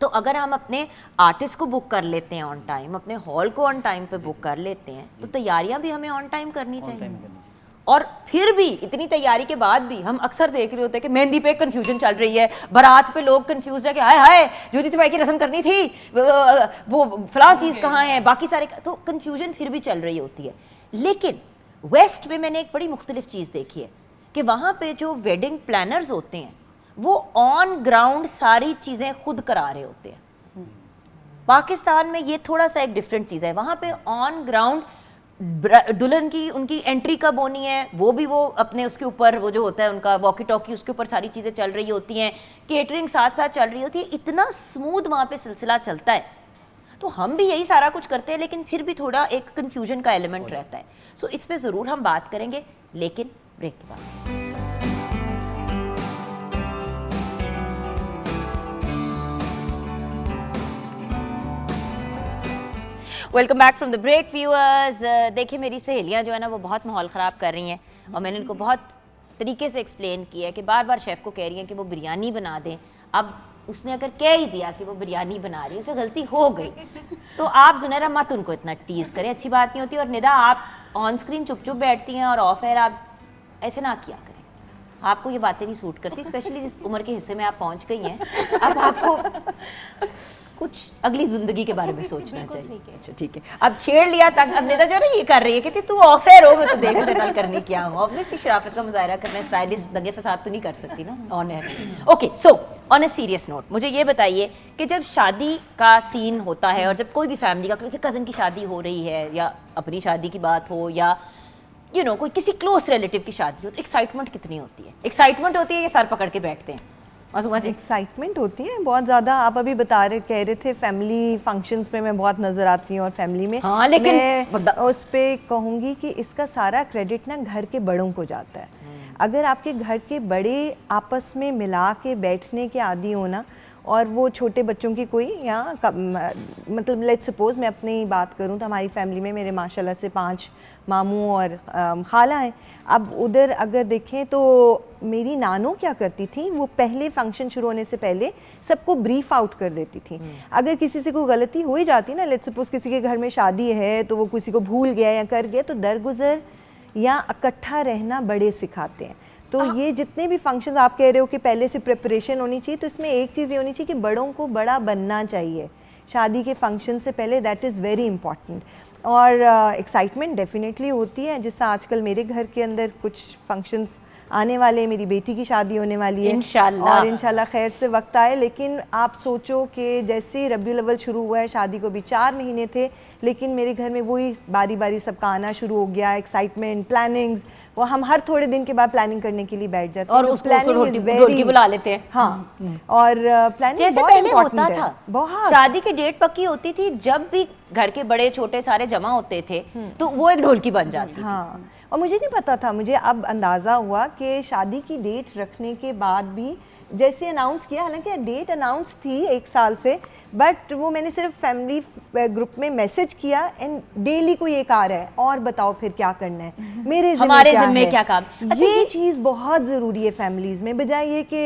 तो अगर हम अपने आर्टिस्ट को बुक कर लेते हैं ऑन टाइम, अपने हॉल को ऑन टाइम पे बुक कर लेते हैं, तो तैयारियां भी हमें ऑन टाइम करनी चाहिए। और फिर भी इतनी तैयारी के बाद भी हम अक्सर देख रहे होते हैं कि मेहंदी पे कंफ्यूजन चल रही है, बारात पे लोग कंफ्यूज है कि हाय हाय ज्योति चुपाई की रस्म करनी थी, वो फलां चीज़ कहाँ है, बाकी सारे, तो कंफ्यूजन फिर भी चल रही होती है। लेकिन वेस्ट में मैंने एक बड़ी मुख्तलिफ चीज़ देखी है कि वहाँ पे जो वेडिंग प्लानर्स होते हैं वो ऑन ग्राउंड सारी चीज़ें खुद करा रहे होते हैं। पाकिस्तान में ये थोड़ा सा एक डिफरेंट चीज़ है, वहाँ पे ऑन ग्राउंड दुल्हन की उनकी एंट्री कब होनी है वो भी वो अपने उसके ऊपर, वो जो होता है उनका वॉकी टॉकी, उसके ऊपर सारी चीज़ें चल रही होती हैं, केटरिंग साथ साथ चल रही होती है, इतना स्मूथ वहाँ पे सिलसिला चलता है। तो हम भी यही सारा कुछ करते हैं, लेकिन फिर भी थोड़ा एक कन्फ्यूजन का एलिमेंट रहता है। सो इस पर ज़रूर हम बात करेंगे, लेकिन ब्रेक के बाद। Welcome back from the break viewers. देखिए मेरी सहेलियां जो है ना वो बहुत माहौल ख़राब कर रही हैं, और मैंने इनको बहुत तरीके से एक्सप्लेन किया है कि बार बार शेफ़ को कह रही हैं कि वो बिरयानी बना दें। अब उसने अगर कह ही दिया कि वो बिरयानी बना रही है, उसे गलती हो गई, तो आप ज़ुनैरा मत उनको इतना टीज़ करें, अच्छी बात नहीं होती। और निदा आप ऑन स्क्रीन चुप चुप बैठती हैं और ऑफ एयर आप ऐसे ना किया करें, आपको ये बातें नहीं सूट करती, स्पेशली जिस उम्र के हिस्से में आप पहुँच गई हैं। अब आपको कुछ अगली जिंदगी के बारे में सोचना चाहिए। अच्छा ठीक है, अब छेड़ लिया तक, अब निदा जो ना ये कर रही है कहती तू ऑफ एयर हो, मैं तो देख मेरे करने क्या हूँ, ऑब्वियसली शराफत का मुजाहरा करना, स्टाइलिश दंगे फसाद तो नहीं कर सकती ना on air. Okay, so on a serious note मुझे ये बताइए कि जब शादी का सीन होता है और जब कोई भी फैमिली का, किसी कज़न की शादी हो रही है या अपनी शादी की बात हो या यू नो कोई किसी क्लोज रिलेटिव की शादी हो, तो एक्साइटमेंट कितनी होती है? एक्साइटमेंट होती है या सर पकड़ के बैठते हैं? एक्साइटमेंट होती है बहुत ज़्यादा। आप अभी कह रहे थे फैमिली फंक्शंस में मैं बहुत नज़र आती हूँ और फैमिली में, हाँ, लेकिन मैं उस पर कहूँगी कि इसका सारा क्रेडिट ना घर के बड़ों को जाता है। अगर आपके घर के बड़े आपस में मिला के बैठने के आदी हो ना, और वो छोटे बच्चों की कोई या मतलब लेट्स सपोज मैं अपनी बात करूँ तो हमारी फैमिली में मेरे माशाल्लाह से 5 मामू और खाला हैं। अब उधर अगर देखें तो मेरी नानू क्या करती थी, वो पहले फंक्शन शुरू होने से पहले सबको ब्रीफ आउट कर देती थी। अगर किसी से कोई गलती हो ही जाती ना, लेट्स सपोज किसी के घर में शादी है तो वो किसी को भूल गया या कर गया, तो दरगुजर या इकट्ठा रहना बड़े सिखाते हैं। तो ये जितने भी फंक्शंस आप कह रहे हो कि पहले से प्रिपरेशन होनी चाहिए, तो इसमें एक चीज़ ये होनी चाहिए कि बड़ों को बड़ा बनना चाहिए शादी के फंक्शन से पहले, दैट इज़ वेरी इंपॉर्टेंट। और एक्साइटमेंट डेफिनेटली होती है, जिससे आजकल मेरे घर के अंदर कुछ फंक्शंस आने वाले हैं, मेरी बेटी की शादी होने वाली है इंशाल्लाह, और इंशाल्लाह खैर से वक्त आए। लेकिन आप सोचो कि जैसे रबीउल अव्वल शुरू हुआ है, शादी को भी 4 महीने थे, लेकिन मेरे घर में वही बारी बारी सबका आना शुरू हो गया, एक्साइटमेंट, प्लानिंग्स, वो हम हर थोड़े दिन के बाद प्लानिंग करने के लिए बैठ जाते हैं और उसको ढोलकी बुला लेते हैं। हाँ, और प्लानिंग जैसे पहले होता था, बहुत शादी की डेट पक्की होती थी, जब भी घर के बड़े छोटे सारे जमा होते थे तो वो एक ढोलकी बन जाती। हाँ, और मुझे नहीं पता था, मुझे अब अंदाज़ा हुआ कि शादी की डेट रखने के बाद भी जैसे अनाउंस किया, हालांकि डेट अनाउंस थी 1 साल से, बट वो मैंने सिर्फ फैमिली ग्रुप में मैसेज किया एंड डेली कोई एक आ रहा है और बताओ फिर क्या करना है, मेरे हमारे ज़िम्मे क्या काम। अच्छा, ये चीज़ बहुत ज़रूरी है फैमिलीज़ में, बजाय ये कि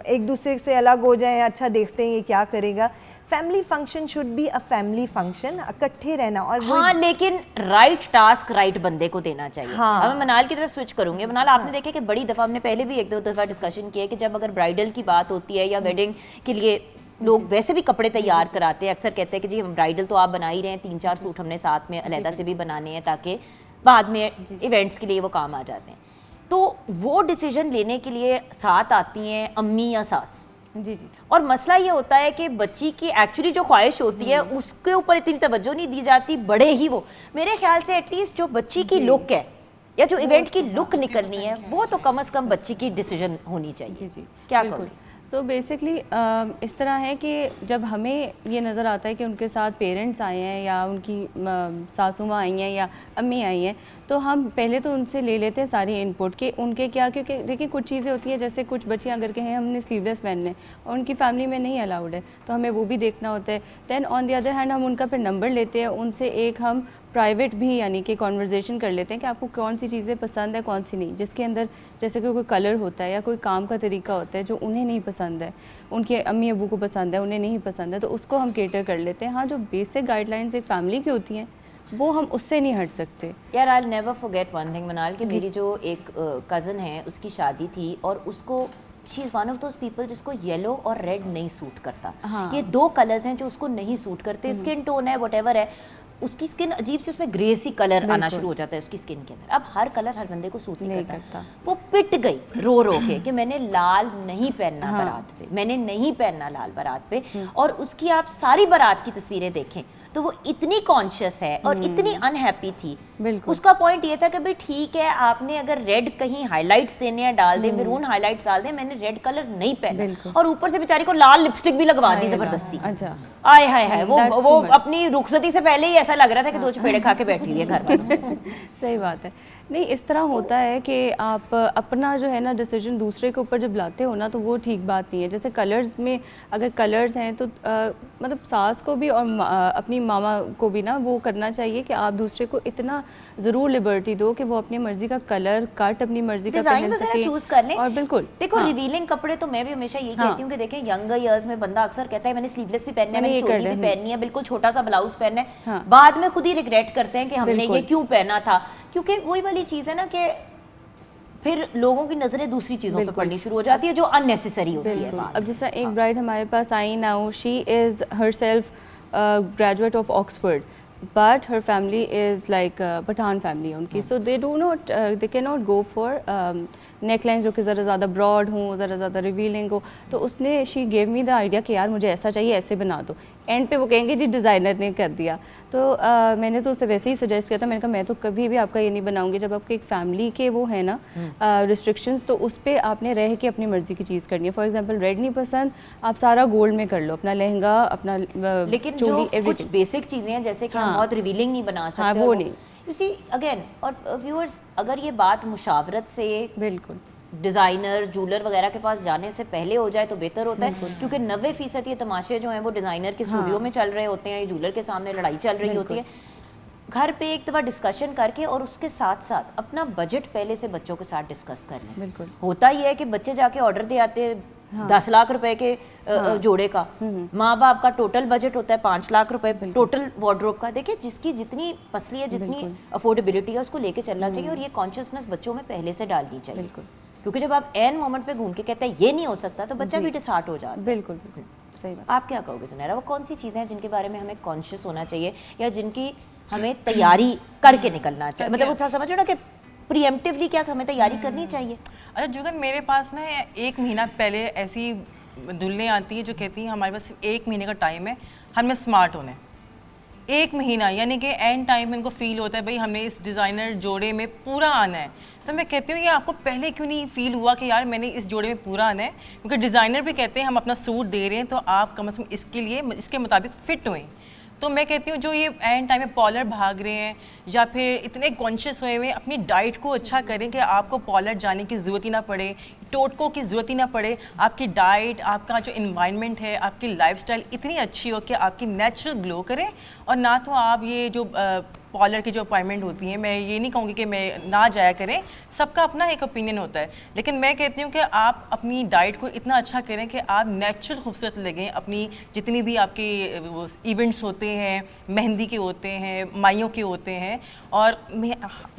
एक दूसरे से अलग हो जाए, अच्छा देखते हैं ये क्या करेगा। Family function should be a family function, इकट्ठे रहना। और हाँ, लेकिन राइट टास्क राइट बंदे को देना चाहिए। हाँ। अब मैं मनाल की तरफ स्विच करूंगी। मनाल, आपने देखा कि बड़ी दफ़ा, हमने पहले भी एक दो दफ़ा डिस्कशन किया कि जब अगर ब्राइडल की बात होती है या वेडिंग के लिए लोग वैसे भी कपड़े तैयार कराते हैं, अक्सर कहते हैं कि जी हम ब्राइडल तो आप बना ही रहे हैं, 3-4 सूट हमने साथ में अलहदा से भी बनाने हैं ताकि बाद में इवेंट्स के लिए वो काम आ जाते हैं। तो वो डिसीजन लेने के लिए साथ आती हैं अम्मी या सास। जी जी। और मसला ये होता है कि बच्ची की एक्चुअली जो ख्वाहिश होती है उसके ऊपर इतनी तवज्जो नहीं दी जाती, बड़े ही वो, मेरे ख्याल से एटलीस्ट जो बच्ची की लुक है या जो इवेंट की लुक निकलनी है वो तो कम से कम बच्ची की डिसीजन होनी चाहिए। जी जी, क्या बिल्कुल। कहोगे? सो बेसिकली इस तरह है कि जब हमें ये नज़र आता है कि उनके साथ पेरेंट्स आए हैं या उनकी सासू माँ आई हैं या अम्मी आई हैं, तो हम पहले तो उनसे ले लेते हैं सारी इनपुट कि उनके क्या, क्योंकि देखिए कुछ चीज़ें होती हैं, जैसे कुछ बच्चियाँ अगर कहें हमने स्लीवलेस पहनने और उनकी फैमिली में नहीं अलाउड है तो हमें वो भी देखना होता है। Then on the other hand हम उनका फिर नंबर लेते हैं, उनसे एक हम प्राइवेट भी यानी कि कॉन्वर्जेसन कर लेते हैं कि आपको कौन सी चीज़ें पसंद है कौन सी नहीं, जिसके अंदर जैसे कि कोई कलर होता है या कोई काम का तरीका होता है जो उन्हें नहीं पसंद है, उनके अम्मी अबू को पसंद है, उन्हें नहीं पसंद है, तो उसको हम केटर कर लेते हैं। हाँ, जो बेसिक गाइडलाइंस एक फैमिली की होती हैं वो हम उससे नहीं हट सकते। यार I never forget one thing मनाल, कि मेरी जो एक कज़न है उसकी शादी थी और उसको she is one of those people जिसको येलो और रेड नहीं सूट करता। हाँ। ये 2 कलर्स हैं जो उसको नहीं सूट करते। स्किन टोन है व्हाटएवर है, उसकी स्किन अजीब सी, उसमें ग्रे सी कलर आना शुरू हो जाता है उसकी स्किन के अंदर। अब हर कलर हर बंदे को सूट नहीं करता। वो पिट गई रो रो के कि मैंने लाल नहीं पहनना बारात पे, मैंने नहीं पहनना लाल बारात पे। और उसकी आप सारी बारात की तस्वीरें देखें तो वो इतनी कॉन्शियस है और इतनी अनहैप्पी थी। बिल्कुल। उसका पॉइंट ये था कि भाई ठीक है, आपने अगर रेड कहीं हाइलाइट्स देने हैं डाल दे, मैरून हाइलाइट्स डाल दे, मैंने रेड कलर नहीं पहना और ऊपर से बेचारी को लाल लिपस्टिक भी लगवा दी जबरदस्ती। अच्छा, आय हाय हाय, वो अपनी रुखसती से पहले ही ऐसा लग रहा था कि 2 चपेड़े खा के बैठी है घर में। सही बात है। नहीं, इस तरह होता है कि आप अपना जो है ना डिसीजन दूसरे के ऊपर जब लाते हो ना तो वो ठीक बात नहीं है। जैसे कलर्स में अगर कलर्स हैं तो मतलब सास को भी और अपनी मामा को भी ना वो करना चाहिए कि आप दूसरे को इतना ज़रूर लिबर्टी दो कि वो अपनी मर्जी का कलर कट अपनी मर्जी का डिजाइन पहन वगैरह सके चूज कर लें। और बिल्कुल देखो, हाँ। रिवीलिंग कपड़े तो मैं भी हमेशा यही हाँ। कहती हूँ कि देखें यंगर इयर्स में बंदा अक्सर कहता है मैंने स्लीवलेस भी पहनना है, मैंने मैंने ये चोली कर भी लिया। पहननी है, बिल्कुल छोटा सा ब्लाउज पहनना है। हाँ। बाद में खुद ही रिग्रेट करते हैं कि हमने बिल्कुल। ये क्यों पहना था, क्योंकि वही वाली चीज है ना कि फिर लोगों की नजरें दूसरी चीजों पे पड़नी शुरू हो जाती है जो अननेसेसरी होती है। बिल्कुल। अब जिस तरह एक ब्राइड हमारे पास आई now, she is herself graduate of Oxford, but her family is like Pathan family है उनकी, so they do not they cannot go for necklines जो कि ज़रा ज़्यादा broad हों, ज़रा ज़्यादा revealing हो। तो उसने she gave me the idea कि यार मुझे ऐसा चाहिए, ऐसे बना दो। एंड पे वो कहेंगे जी डिज़ाइनर ने कर दिया। तो मैंने तो उसे वैसे ही सजेस्ट किया था, मैंने कहा मैं तो कभी भी आपका ये नहीं बनाऊंगी। जब आपके एक फैमिली के वो है ना रिस्ट्रिक्शंस, तो उस पर आपने रह के अपनी मर्जी की चीज़ करनी है। फॉर एग्जांपल रेड नहीं पसंद, आप सारा गोल्ड में कर लो, अपना लहंगा, अपना लेकिन चोली, जो कुछ एवरीथिंग। बेसिक चीजें हैं जैसे कि हम हाँ। बहुत रिवीलिंग नहीं बना सकते, हाँ, वो नहीं। You see again. और व्यूअर्स, अगर ये बात मुशावरत से बिल्कुल डिज़ाइनर जूलर वगैरह के पास जाने से पहले हो जाए तो बेहतर होता है, क्योंकि 90% ये तमाशे जो हैं वो डिज़ाइनर के स्टूडियो में चल रहे होते हैं, जूलर के सामने लड़ाई चल रही होती है। घर पे एक दफ़ा डिस्कशन करके और उसके साथ साथ अपना बजट पहले से बच्चों के साथ डिस्कस कर लें। बिल्कुल। होता ही है कि बच्चे जाके ऑर्डर दे आते हैं 10 लाख रुपए के जोड़े का, माँ बाप का टोटल बजट होता है 5 लाख रुपए टोटल वार्डरोब का। देखिए, जिसकी जितनी पसली है, जितनी अफोर्डेबिलिटी है, उसको लेके चलना चाहिए और ये कॉन्शियसनेस बच्चों में पहले से डालनी चाहिए। बिल्कुल। क्योंकि जब आप एन मोमेंट पे घूम के कहते हैं ये नहीं हो सकता तो बच्चा भी डिसहार्ट हो जाता है। बिल्कुल बिल्कुल सही बात। आप क्या कहोगे सुनैरा, वो कौन सी चीज़ें हैं जिनके बारे में हमें कॉन्शियस होना चाहिए या जिनकी हमें तैयारी करके निकलना चाहिए? मतलब वो समझो ना कि प्रीएम्प्टिवली क्या हमें तैयारी करनी चाहिए। अच्छा जुगन, मेरे पास ना 1 महीना पहले ऐसी दुल्हनें आती है जो कहती हैं हमारे पास सिर्फ 1 महीने का टाइम है, हमें स्मार्ट होना है। 1 महीना, यानी कि एंड टाइम में इनको फील होता है भाई हमने इस डिज़ाइनर जोड़े में पूरा आना है। तो मैं कहती हूँ ये आपको पहले क्यों नहीं फील हुआ कि यार मैंने इस जोड़े में पूरा आना है? क्योंकि डिज़ाइनर भी कहते हैं हम अपना सूट दे रहे हैं तो आप कम से कम इसके लिए इसके मुताबिक फ़िट हुए। तो मैं कहती हूँ जो ये एंड टाइम में पॉलर भाग रहे हैं या फिर इतने कॉन्शियस हुए हुए, अपनी डाइट को अच्छा करें कि आपको पॉलर जाने की ज़रूरत ही ना पड़े, टोटकों की ज़रूरत ही ना पड़े। आपकी डाइट, आपका जो इन्वायरमेंट है, आपकी लाइफस्टाइल इतनी अच्छी हो कि आपकी नेचुरल ग्लो करे और ना तो आप ये जो पार्लर की जो अपॉइंटमेंट होती है, मैं ये नहीं कहूँगी कि मैं ना जाया करें, सबका अपना एक ओपिनियन होता है, लेकिन मैं कहती हूँ कि आप अपनी डाइट को इतना अच्छा करें कि आप नेचुरल खूबसूरत लगें। अपनी जितनी भी आपके इवेंट्स होते हैं, मेहंदी के होते हैं, माइयों के होते हैं, और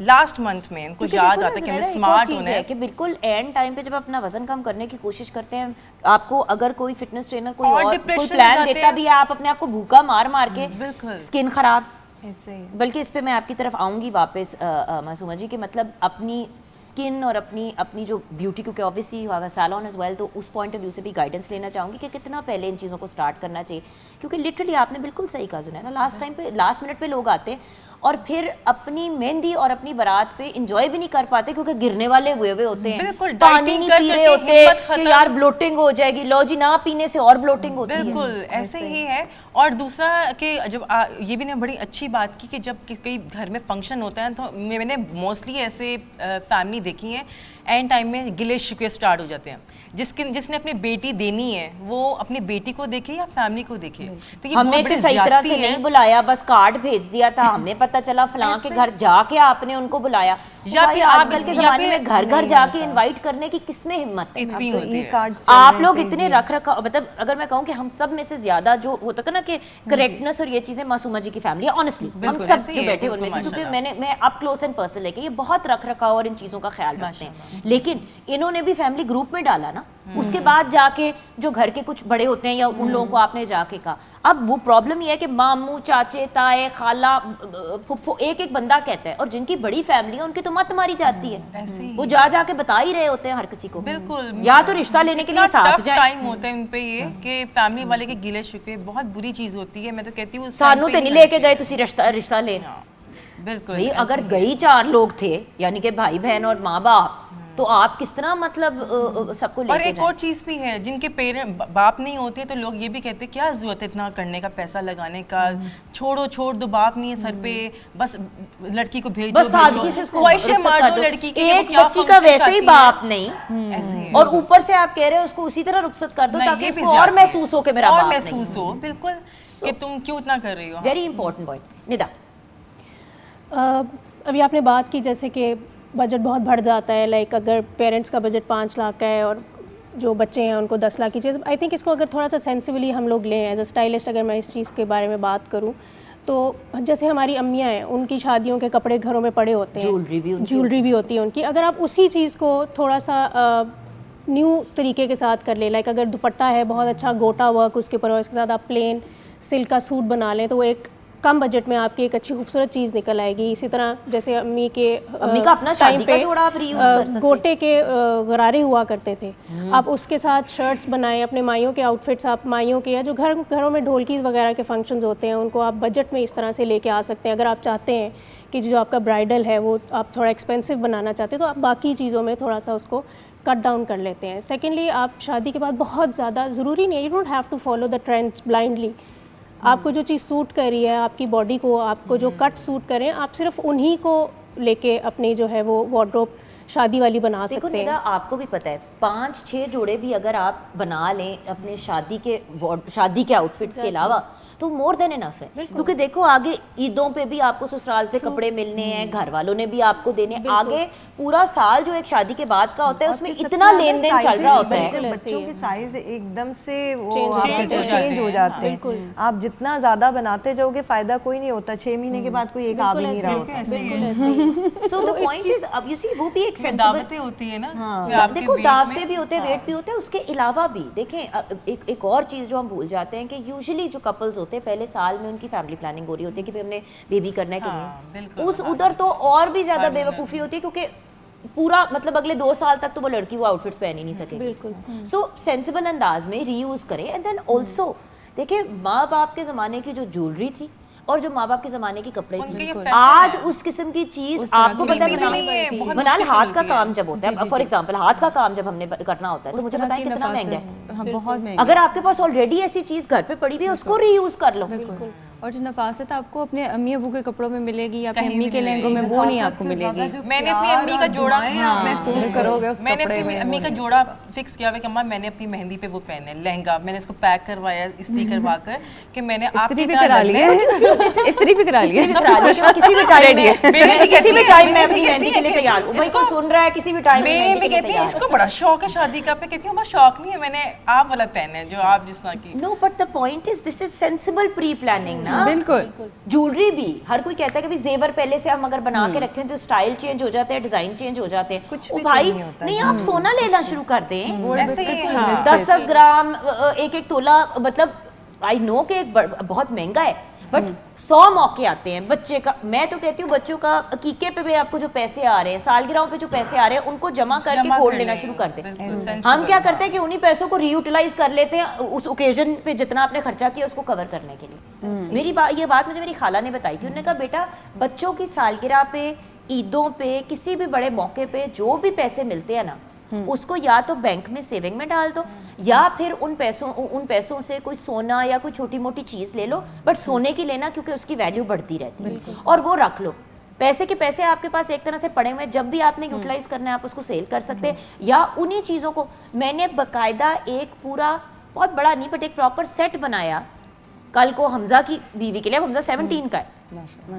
लास्ट मंथ में उनको याद आता है कि हमें स्मार्ट होना है कि बिल्कुल एंड टाइम पे जब अपना वजन कम करने की कोशिश करते हैं, आपको अगर कोई फिटनेस ट्रेनर कोई और और कोई depression में प्लान जाते देता हैं। भी है, आप अपने आप को भूखा मार मार के बिल्कुल। स्किन खराब। ऐसे ही बल्कि इस पे मैं आपकी तरफ आऊंगी वापस मासूमा जी, कि मतलब अपनी स्किन और अपनी जो ब्यूटी, क्योंकि obviously you have a salon as well, तो उस पॉइंट ऑफ व्यू से भी गाइडेंस लेना चाहूंगी कि कितना पहले इन चीज़ों को स्टार्ट करना चाहिए। क्योंकि लिटरली आपने बिल्कुल सही कहा सुना है ना, लास्ट मिनट पे लोग आते हैं और फिर अपनी मेहंदी और अपनी बारात पे एंजॉय भी नहीं कर पाते, क्योंकि गिरने वाले हुए होते हैं, बिल्कुल, पानी dieting नहीं कर पी करके रहे होते हिम्मत कि खत्म। यार ब्लोटिंग हो जाएगी, लो जी ना पीने से और ब्लोटिंग होती है। बिल्कुल ऐसे ही है। और दूसरा कि जब ये भी ने बड़ी अच्छी बात की कि जब कई घर में फंक्शन होता है तो मैंने मोस्टली ऐसे फैमिली देखी है, एंड टाइम में गिले शिकवे स्टार्ट हो जाते हैं। जिसने अपनी बेटी देनी है वो अपनी बेटी को देखे या फैमिली को देखे, तो ये हमें बहुत तो बड़ी सही तरह ज्यादती से है। नहीं बुलाया, बस कार्ड भेज दिया था, हमें पता चला फलां के घर जाके आपने उनको बुलाया। या भाई फिर आप- आजकल के या जमाने फिर में घर घर जाके इनवाइट करने की किसमें हिम्मत है? इतनी तो होती है। कार्ड्स आप लोग इतने रख रखा, मतलब अगर मैं कहूँ कि हम सब में से ज्यादा जो होता था ना कि हम्म। करेक्टनेस और ये चीजें मासूमा जी की फैमिली है, ऑनेस्टली हम बिल्कुल, सब ऐसे ही जो है, बैठे बिल्कुल, उनमें से, क्योंकि माशाल्लाह। मैं अप क्लोज एंड पर्सनल लेके ये बहुत रख रखा और इन चीजों का ख्याल रखते हैं। लेकिन इन्होंने भी फैमिली ग्रुप में डाला ना, हम्म। उसके बाद जाके जो घर के कुछ बड़े होते हैं या उन लोगों को आपने जाके कहा। अब वो प्रॉब्लम ये है कि मामू, चाचे, ताए, खाला, फुफ्फो, एक एक बंदा कहता है, और जिनकी बड़ी फैमिली है उनकी तो मत मारी जाती है, ऐसे ही वो जा जाके बता ही रहे होते हैं हर किसी को। बिल्कुल, या तो रिश्ता लेने के लिए साथ जाए। टाइम होता है उन पे ये कि फैमिली वाले के गिले शिकवे बहुत बुरी चीज होती है। मैं तो कहती हूँ उस time सानू पे ते ही नहीं लेके करनी गए तुसी रिश्ता ले। चाहिए। बिल्कुल भाई ऐसे अगर ही। गई 4 लोग थे, यानी कि भाई बहन और माँ बाप, तो आप किस तरह मतलब सबको और लेके एक और चीज भी है, जिनके पेरेंट बाप नहीं होते तो लोग ये भी कहते हैं क्या जरूरत है इतना करने का, पैसा लगाने का, छोड़ दो, बाप नहीं है सर पे, बस लड़की को भेजो, बस सादगी से इसको ख्वाहिशें रुखसत मार कर दो दो। लड़की की कि वो एक क्या बच्ची का function वैसे ही चाहती है। बाप नहीं, ऐसे ही और ऊपर से आप कह रहे हो उसको उसी तरह रुखसत कर दो नहीं, ताकि ये भी उसको और ज्यादती है। महसूस हो कि मेरा और बाप नहीं। महसूस हो, बिल्कुल, कि तुम क्यों इतना कर रही हो। Very important point. निदा, अभी आपने बात की जैसे कि बजट बहुत बढ़ जाता है, लाइक अगर पेरेंट्स का बजट 5 लाख का है और जो बच्चे हैं उनको 10 लाख की चीज़, आई थिंक इसको अगर थोड़ा सा सेंसिबली हम लोग लें एज अ स्टाइलिस्ट, अगर मैं इस चीज़ के बारे में बात करूं तो जैसे हमारी अम्मियाँ हैं, उनकी शादियों के कपड़े घरों में पड़े होते हैं, ज्वेलरी भी होती है उनकी, अगर आप उसी चीज़ को थोड़ा सा न्यू तरीके के साथ कर ले, लाइक अगर दुपट्टा है बहुत अच्छा गोटा वर्क उसके ऊपर, और इसके साथ आप प्लेन सिल्क का सूट बना लें तो वो एक कम बजट में आपकी एक अच्छी खूबसूरत चीज़ निकल आएगी। इसी तरह जैसे अम्मी का अपना शादी का जोड़ा आप reuse कर सकते हैं। गोटे के गरारे हुआ करते थे, आप उसके साथ शर्ट्स बनाएं, अपने माइयों के आउटफिट्स, आप माइयों के या जो घरों में ढोलकी वगैरह के फंक्शंस होते हैं उनको आप बजट में इस तरह से लेके आ सकते हैं। अगर आप चाहते हैं कि जो आपका ब्राइडल है वो आप थोड़ा एक्सपेंसिव बनाना चाहते हैं तो आप बाकी चीज़ों में थोड़ा सा उसको कट डाउन कर लेते हैं। सेकेंडली, आप शादी के बाद बहुत ज़्यादा ज़रूरी नहीं है, you don't have to follow the trends blindly. आपको जो चीज़ सूट कर रही है आपकी बॉडी को, आपको जो कट सूट करें, आप सिर्फ उन्हीं को लेके अपनी जो है वो वार्डरोब शादी वाली बना देखो सकते निदा, हैं। आपको भी पता है 5-6 जोड़े भी अगर आप बना लें अपने शादी के आउटफिट्स के अलावा तो मोर देन इनफ है। क्योंकि देखो आगे ईदों पे भी आपको ससुराल से कपड़े मिलने हैं, घर वालों ने भी आपको देने हैं, आगे पूरा साल जो एक शादी के बाद का होता है उसमें इतना लेन देन चल रहा होता है। बच्चों के साइज एकदम से वो Change चेंज हो जाते बिल्कुल। हैं। आप जितना ज्यादा बनाते जाओगे फायदा कोई नहीं होता, 6 महीने के बाद कोई एक आ भी नहीं रहा होता। बिल्कुल ऐसे ही। सो द पॉइंट इज, अब यू सी वो भी एक सेंसिबल, दावतें होती है ना, फिर आपके देखो weight दावतें में- भी होते हैं, वेट भी होते हैं, उसके अलावा भी देखें एक और चीज़ जो हम भूल जाते हैं कि यूजुअली जो कपल्स होते हैं पहले साल में उनकी फैमिली प्लानिंग हो रही होती है कि भाई हमने बेबी करना है कि नहीं, बिल्कुल, उस उधर तो और भी ज़्यादा बेवकूफ़ी होती है क्योंकि पूरा मतलब अगले 2 साल तक तो वो लड़की वो आउटफिट्स पहन ही नहीं सकेगी। बिल्कुल। सो सेंसिबल अंदाज में रीयूज करें। एंड देन ऑल्सो देखिए माँ बाप के ज़माने की जो ज्वेलरी थी और जो माँ बाप के ज़माने की कपड़े उनके ये थे, fashion आज है। उस किस्म की चीज़ आपको पता मिलती भी नहीं है, बहुत बनाल मुश्किल हाथ का मिलती है। काम जब होता है, फॉर एग्जाम्पल हाथ का काम जब हमने करना होता है तो मुझे बताएं कितना महंगा है। हाँ, बहुत महंगा। अगर आपके पास ऑलरेडी ऐसी चीज घर पे पड़ी हुई है उसको रीयूज कर लो। और जो नफासत आपको अपने अम्मी अबू के कपड़ों में मिलेगी या अपनी कहीं अम्मी भी के नहीं लहंगों में वो नहीं आपको मिलेगी। मैंने अपनी अम्मी का जोड़ा आप महसूस करोगे उस मैंने कपड़े अपनी में। अम्मी का जोड़ा फिक्स किया हुआ कि अम्मा मैंने अपनी मेहंदी पे वो पहने लहंगा, मैंने इसको पैक करवाया इस्त्री करवा कर कि मैंने आपकी इस्त्री भी तरह करा लगना लिया है। इस्त्री भी करा लिया किसी भी टाइम में मेरे भी किसी भी कहती टाइम है, में मेरी अपनी भी मेहंदी कहती के लिए है तैयार हूँ। भाई इसको- कोई सुन रहा है किसी भी टाइम में मेरी मेहंदी अम्मी के लिए कहती है तैयार इसको बड़ा शौक है शादी का, पे कहती हूँ शौक नहीं है, मैंने आप वाला पहना है जो आप जिस तरह की। No but the point is this is sensible pre planning ना। बिल्कुल। ज्वेलरी भी हर कोई कहता है कि भाई जेवर पहले से हम अगर बना के रखें तो स्टाइल चेंज हो जाता है, डिजाइन चेंज हो जाते हैं। कुछ ओ भी भाई change नहीं होता नहीं, आप सोना लेना शुरू कर दें, ऐसे ही है। 10-10 ग्राम 1-1 तोला, मतलब आई नो कि बहुत महंगा है बट 100 मौके आते हैं बच्चे का। मैं तो कहती हूँ बच्चों का अकीके पे भी आपको जो पैसे आ रहे हैं, सालगिरहों पे जो पैसे आ रहे हैं, उनको जमा करके जमा गोल्ड कर लेना लें, शुरू कर दें। बिल्कुल, हम sensible क्या बात। करते हैं कि उन्हीं पैसों को रीयूटिलाइज कर लेते हैं उस ओकेजन पे जितना आपने खर्चा किया उसको कवर करने के लिए। ये बात मुझे मेरी खाला ने बताई थी। उन्होंने कहा बेटा बच्चों की सालगिरह पे, ईदों पे, किसी भी बड़े मौके पे जो भी पैसे मिलते हैं ना, उसको या तो बैंक में सेविंग में डाल दो या फिर उन पैसों से कोई सोना या कोई छोटी मोटी चीज ले लो, बट सोने की लेना क्योंकि उसकी वैल्यू बढ़ती रहती है, और वो रख लो। पैसे के पैसे आपके पास एक तरह से पड़े हुए हैं, जब भी आपने यूटिलाइज करना है आप उसको सेल कर सकते हैं। या उन्हीं चीजों को मैंने बकायदा एक पूरा, बहुत बड़ा नहीं बट एक प्रॉपर सेट बनाया कल को हमजा की बीवी के लिए। अब हमजा 17 का है,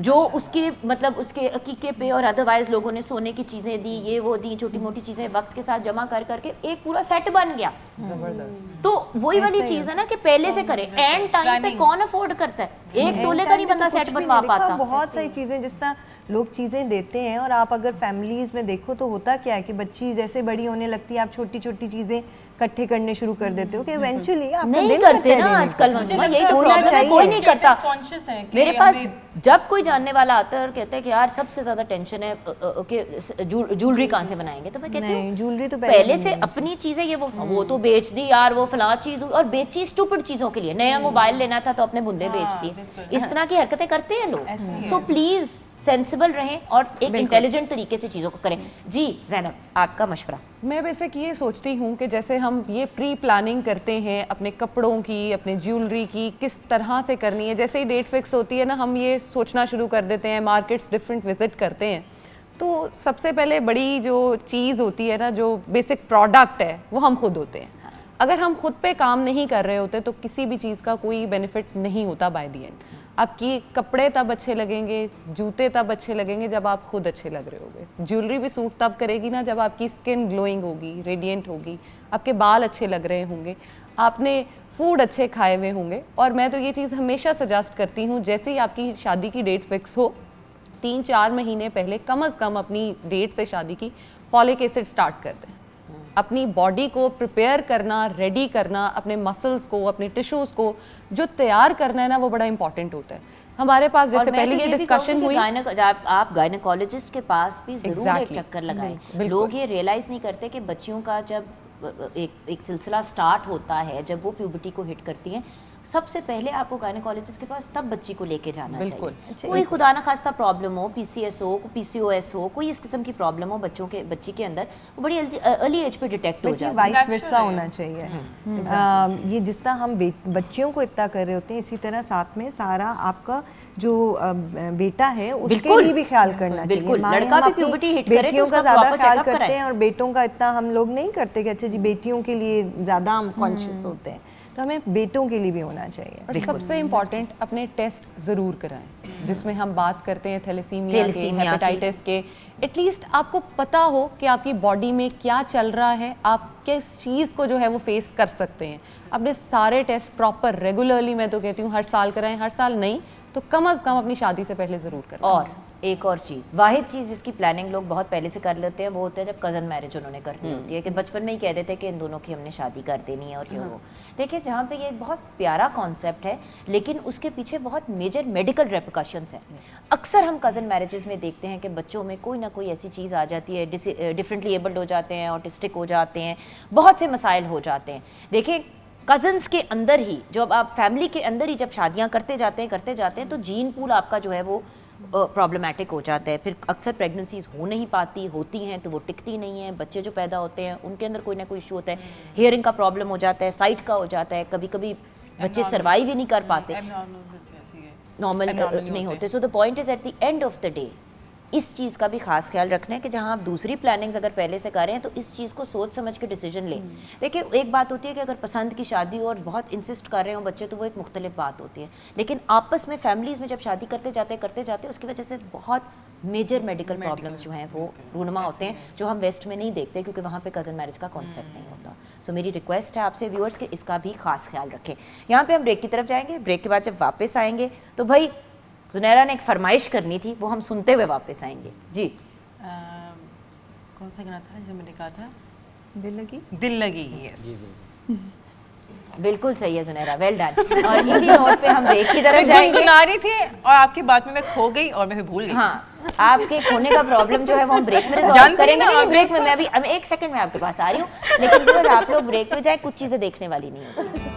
जो उसके मतलब उसके अकीके पे और अदरवाइज लोगों ने सोने की चीजें दी, ये वो दी, छोटी मोटी चीजें वक्त के साथ जमा कर करके एक पूरा सेट बन गया। जबरदस्त। तो वही वाली चीज है ना कि पहले से करें, एंड टाइम पे कौन अफोर्ड करता है? एक तोले का नहीं बंदा सेट बनवा पाता। बहुत सारी चीजें जिस तरह लोग चीजें देते हैं, और आप अगर फैमिलीज में देखो तो होता क्या है कि बच्ची जैसे बड़ी होने लगती है आप छोटी छोटी चीजें इकट्ठे करने शुरू कर देते हो कि इवेंचुअली आप नहीं करते ना आजकल, मजमा यही तो होना प्रॉब्लम है, चाहिए। कोई नहीं करता। कॉन्शियस है कि मेरे पास हमने- जब कोई जानने वाला आता है और कहता है कि यार सबसे ज्यादा टेंशन है कि ज्वेलरी कहाँ से बनाएंगे, तो मैं कहती नहीं, हूँ ज्वेलरी तो पहले से अपनी चीजें ये वो तो बेच दी यार, वो फलां चीज, और बेची स्टूपिड चीजों के लिए। नया मोबाइल लेना था तो अपने बुंदे बेच दिए। इस तरह की हरकतें करते हैं लोग। सो प्लीज सेंसिबल रहें और एक इंटेलिजेंट तरीके से चीज़ों को करें। जी ज़ैनब, आपका मशवरा। मैं बेसिक ये सोचती हूँ कि जैसे हम ये प्री प्लानिंग करते हैं अपने कपड़ों की, अपने ज्वेलरी की, किस तरह से करनी है, जैसे ही डेट फिक्स होती है ना हम ये सोचना शुरू कर देते हैं, मार्केट्स डिफरेंट विजिट करते हैं। तो सबसे पहले बड़ी जो चीज़ होती है ना, जो बेसिक प्रोडक्ट है, वो हम खुद होते हैं। अगर हम खुद पे काम नहीं कर रहे होते तो किसी भी चीज़ का कोई बेनिफिट नहीं होता बाय द एंड। आपकी कपड़े तब अच्छे लगेंगे, जूते तब अच्छे लगेंगे जब आप खुद अच्छे लग रहे होगे। ज्वेलरी भी सूट तब करेगी ना जब आपकी स्किन ग्लोइंग होगी, रेडिएंट होगी, आपके बाल अच्छे लग रहे होंगे, आपने फूड अच्छे खाए हुए होंगे। और मैं तो ये चीज़ हमेशा सजेस्ट करती हूँ, जैसे ही आपकी शादी की डेट फिक्स हो 3-4 महीने पहले कम से कम अपनी डेट से शादी की फॉलिक एसिड स्टार्ट कर दें। अपनी बॉडी को प्रिपेयर करना, रेडी करना, अपने मसल्स को, अपने टिश्यूज़ को जो तैयार करना है ना, वो बड़ा इंपॉर्टेंट होता है। हमारे पास जैसे पहले ये डिस्कशन हुई, आप गायनेकोलॉजिस्ट के पास भी जरूर एक चक्कर लगाएं। लोग ये रियलाइज नहीं करते कि बच्चियों का जब एक सिलसिला स्टार्ट होता है, जब वो प्यूबर्टी को हिट करती हैं, सबसे पहले आपको गायनेकोलॉजिस्ट के पास तब बच्ची को लेके जाना चाहिए। कोई खुदा ना खास्ता प्रॉब्लम हो, पीसीएस हो, पीसीओएस हो, कोई इस किस्म की प्रॉब्लम हो बच्ची के अंदर, वो बड़ी अर्ली एज पे डिटेक्ट हो जाती है। वाइस वर्सा होना चाहिए। ये जिस तरह हम बच्चियों को इतना कर रहे होते हैं, इसी तरह साथ में सारा आपका जो बेटा है उसके लिए भी ख्याल करना चाहिए। लड़का भी प्यूबर्टी हिट करे तो बेटियों का उसका ज्यादा proper ख्याल checkup करते कराएं। हैं और बेटों का इतना हम लोग नहीं करते कि अच्छा जी बेटियों के लिए ज्यादा हम कॉन्शियस होते हैं, तो हमें बेटों के लिए भी होना चाहिए। और सबसे इम्पॉर्टेंट अपने टेस्ट ज़रूर कराएं, जिसमें हम बात करते हैं थैलेसीमिया के, हेपेटाइटिस के। एटलीस्ट आपको पता हो कि आपकी बॉडी में क्या चल रहा है, आप किस चीज़ को जो है वो फेस कर सकते हैं। अपने सारे टेस्ट प्रॉपर रेगुलरली, मैं तो कहती हूँ हर साल कराएं, हर साल नहीं तो कम से कम अपनी शादी से पहले ज़रूर करें। और एक और चीज़, वाहिद चीज़ जिसकी प्लानिंग लोग बहुत पहले से कर लेते हैं, वो होता है जब कज़न मैरिज उन्होंने करनी होती है, कि बचपन में ही कह देते हैं कि इन दोनों की हमने शादी कर देनी है और ये वो। देखिए, जहाँ पे ये एक बहुत प्यारा कॉन्सेप्ट है, लेकिन उसके पीछे बहुत मेजर मेडिकल रेपरकशंस हैं। अक्सर हम कज़न मैरिजेस में देखते हैं कि बच्चों में कोई ना कोई ऐसी चीज़ आ जाती है, डिफरेंटली एबल्ड हो जाते हैं, ऑटिस्टिक हो जाते हैं, बहुत से मसाइल हो जाते हैं। देखिए, कज़न्स के अंदर ही, जो अब आप फैमिली के अंदर ही जब शादियां करते जाते हैं तो जीन पूल आपका जो है वो प्रॉब्लमेटिक हो जाता है। फिर अक्सर प्रेगनेंसीज हो नहीं पाती, होती हैं तो वो टिकती नहीं है। बच्चे जो पैदा होते हैं उनके अंदर कोई ना कोई इशू होता है, हियरिंग का प्रॉब्लम हो जाता है, साइट का हो जाता है, कभी कभी बच्चे सर्वाइव ही नहीं कर पाते। नॉर्मल Abnormal नहीं होते। So the point is at the end of the day इस चीज़ का भी खास ख्याल रखना है कि जहाँ आप दूसरी प्लानिंग्स अगर पहले से कर रहे हैं तो इस चीज़ को सोच समझ के डिसीजन लें। देखिए एक बात होती है कि अगर पसंद की शादी हो और बहुत इंसिस्ट कर रहे हो बच्चे तो वो एक मुख्तलिफ बात होती है, लेकिन आपस में फैमिलीज़ में जब शादी करते जाते उसकी वजह से बहुत मेजर मेडिकल प्रॉब्लम्स जो हैं वो रूनमा होते हैं, जो हम वेस्ट में नहीं देखते क्योंकि वहाँ पे कज़न मैरिज का कॉन्सेप्ट नहीं होता। सो मेरी रिक्वेस्ट है आपसे व्यूअर्स कि इसका भी खास ख्याल रखें। यहाँ पे हम ब्रेक की तरफ जाएंगे, ब्रेक के बाद जब वापस आएंगे तो भाई जुनैरा ने एक फरमाइश करनी थी, वो हम सुनते हुए वापस आएंगे जी। कौन सा गाना था जो मैंने कहा था? दिल लगी। यस, बिल्कुल सही है जुनैरा, वेल डन। और इसी नोट पे हम ब्रेक की तरफ जाएंगे। गुनगुना रही थी और आपकी बात में मैं खो गई और मैं फिर भूल गई। हाँ, आपके खोने का प्रॉब्लम जो है वो हम ब्रेक में रिजॉल्व जानती करेंगे। ना नहीं, आप। ब्रेक में मैं अभी एक सेकंड में आपके पास आ रही हूँ, लेकिन बिकॉज आप लोग ब्रेक में जाए कुछ चीजें देखने वाली नहीं होती।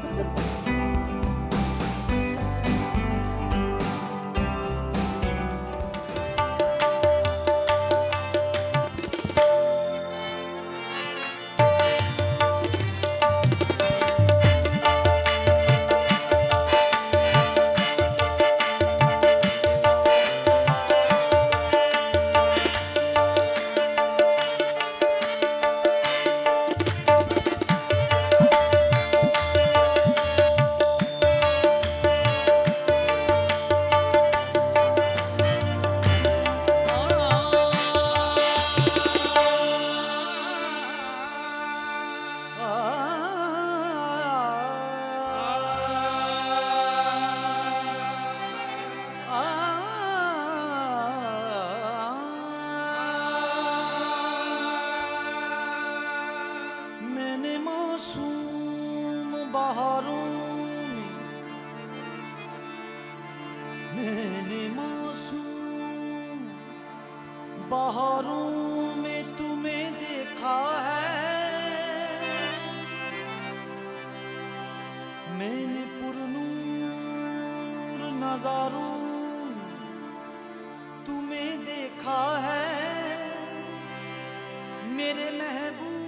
मैंने मासूम बहारों में, मैंने मासूम बहारों में तुम्हें देखा है, मैंने पुरनूर नजारों में तुम्हें देखा है, मेरे महबूब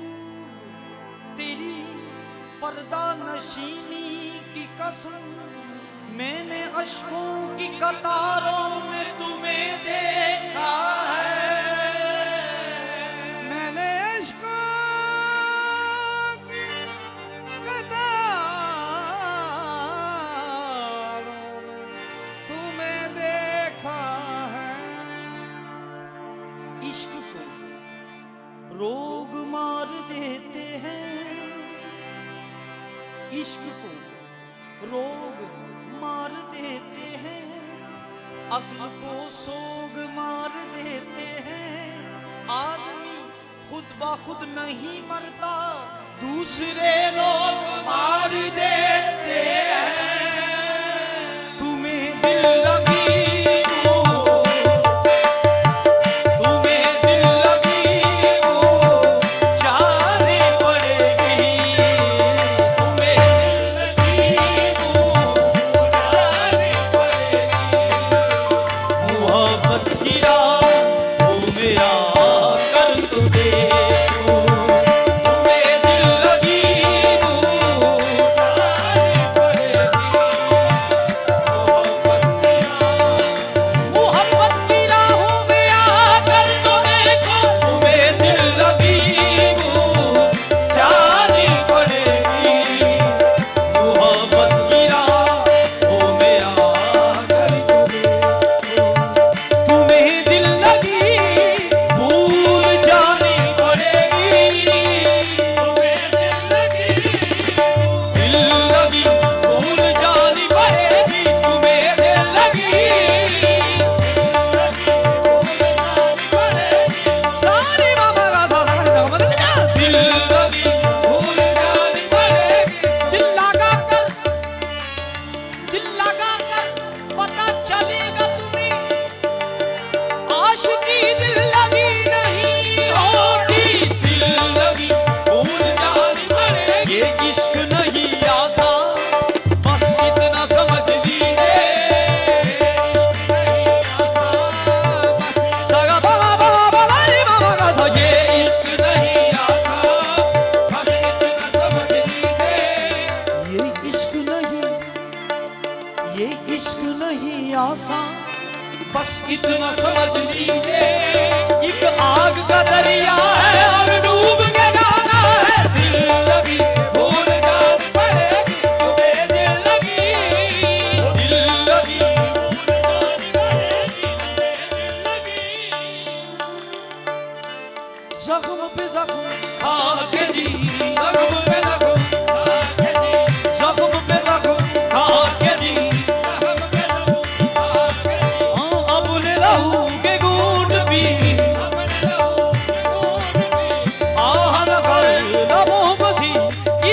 तेरी पर्दा नशीनी की कसम, मैंने अश्कों की कतारों में तुम्हें देखा है, मैंने अश्कों की कतारों में तुम्हें देखा है। इश्क को रोग मार देते हैं, इश्क को रोग मार देते हैं, अक्ल को सोग मार देते हैं, आदमी खुद ब खुद नहीं मरता, दूसरे लोग मार देते हैं। तुम्हें दिल लगी वो, तुम्हें दिल लगी वो जाने पड़ेगी, तुम्हें दिल लगी वो जाने पड़ेगी, मोहब्बत की राह वो मेरा कर तो देखो, तुम्हें दिल लगी इतना समझ लीजिए, एक आग का दरिया है और डूब के जाना है। दिल लगी भूल जानी पड़ेगी तुम्हें, दिल लगी, दिल लगी भूल जानी पड़ेगी तुम्हें, दिल लगी। जख्म पे जख्म खा के जी, जख्म पे जख्म खा के जी, जख्म पे जख्म खा के जी, जख्म पे जख्म खा के जी। अपने लहू के घूंट पी, अपने लहू के घूंट पी, आह न कर लबों को सी,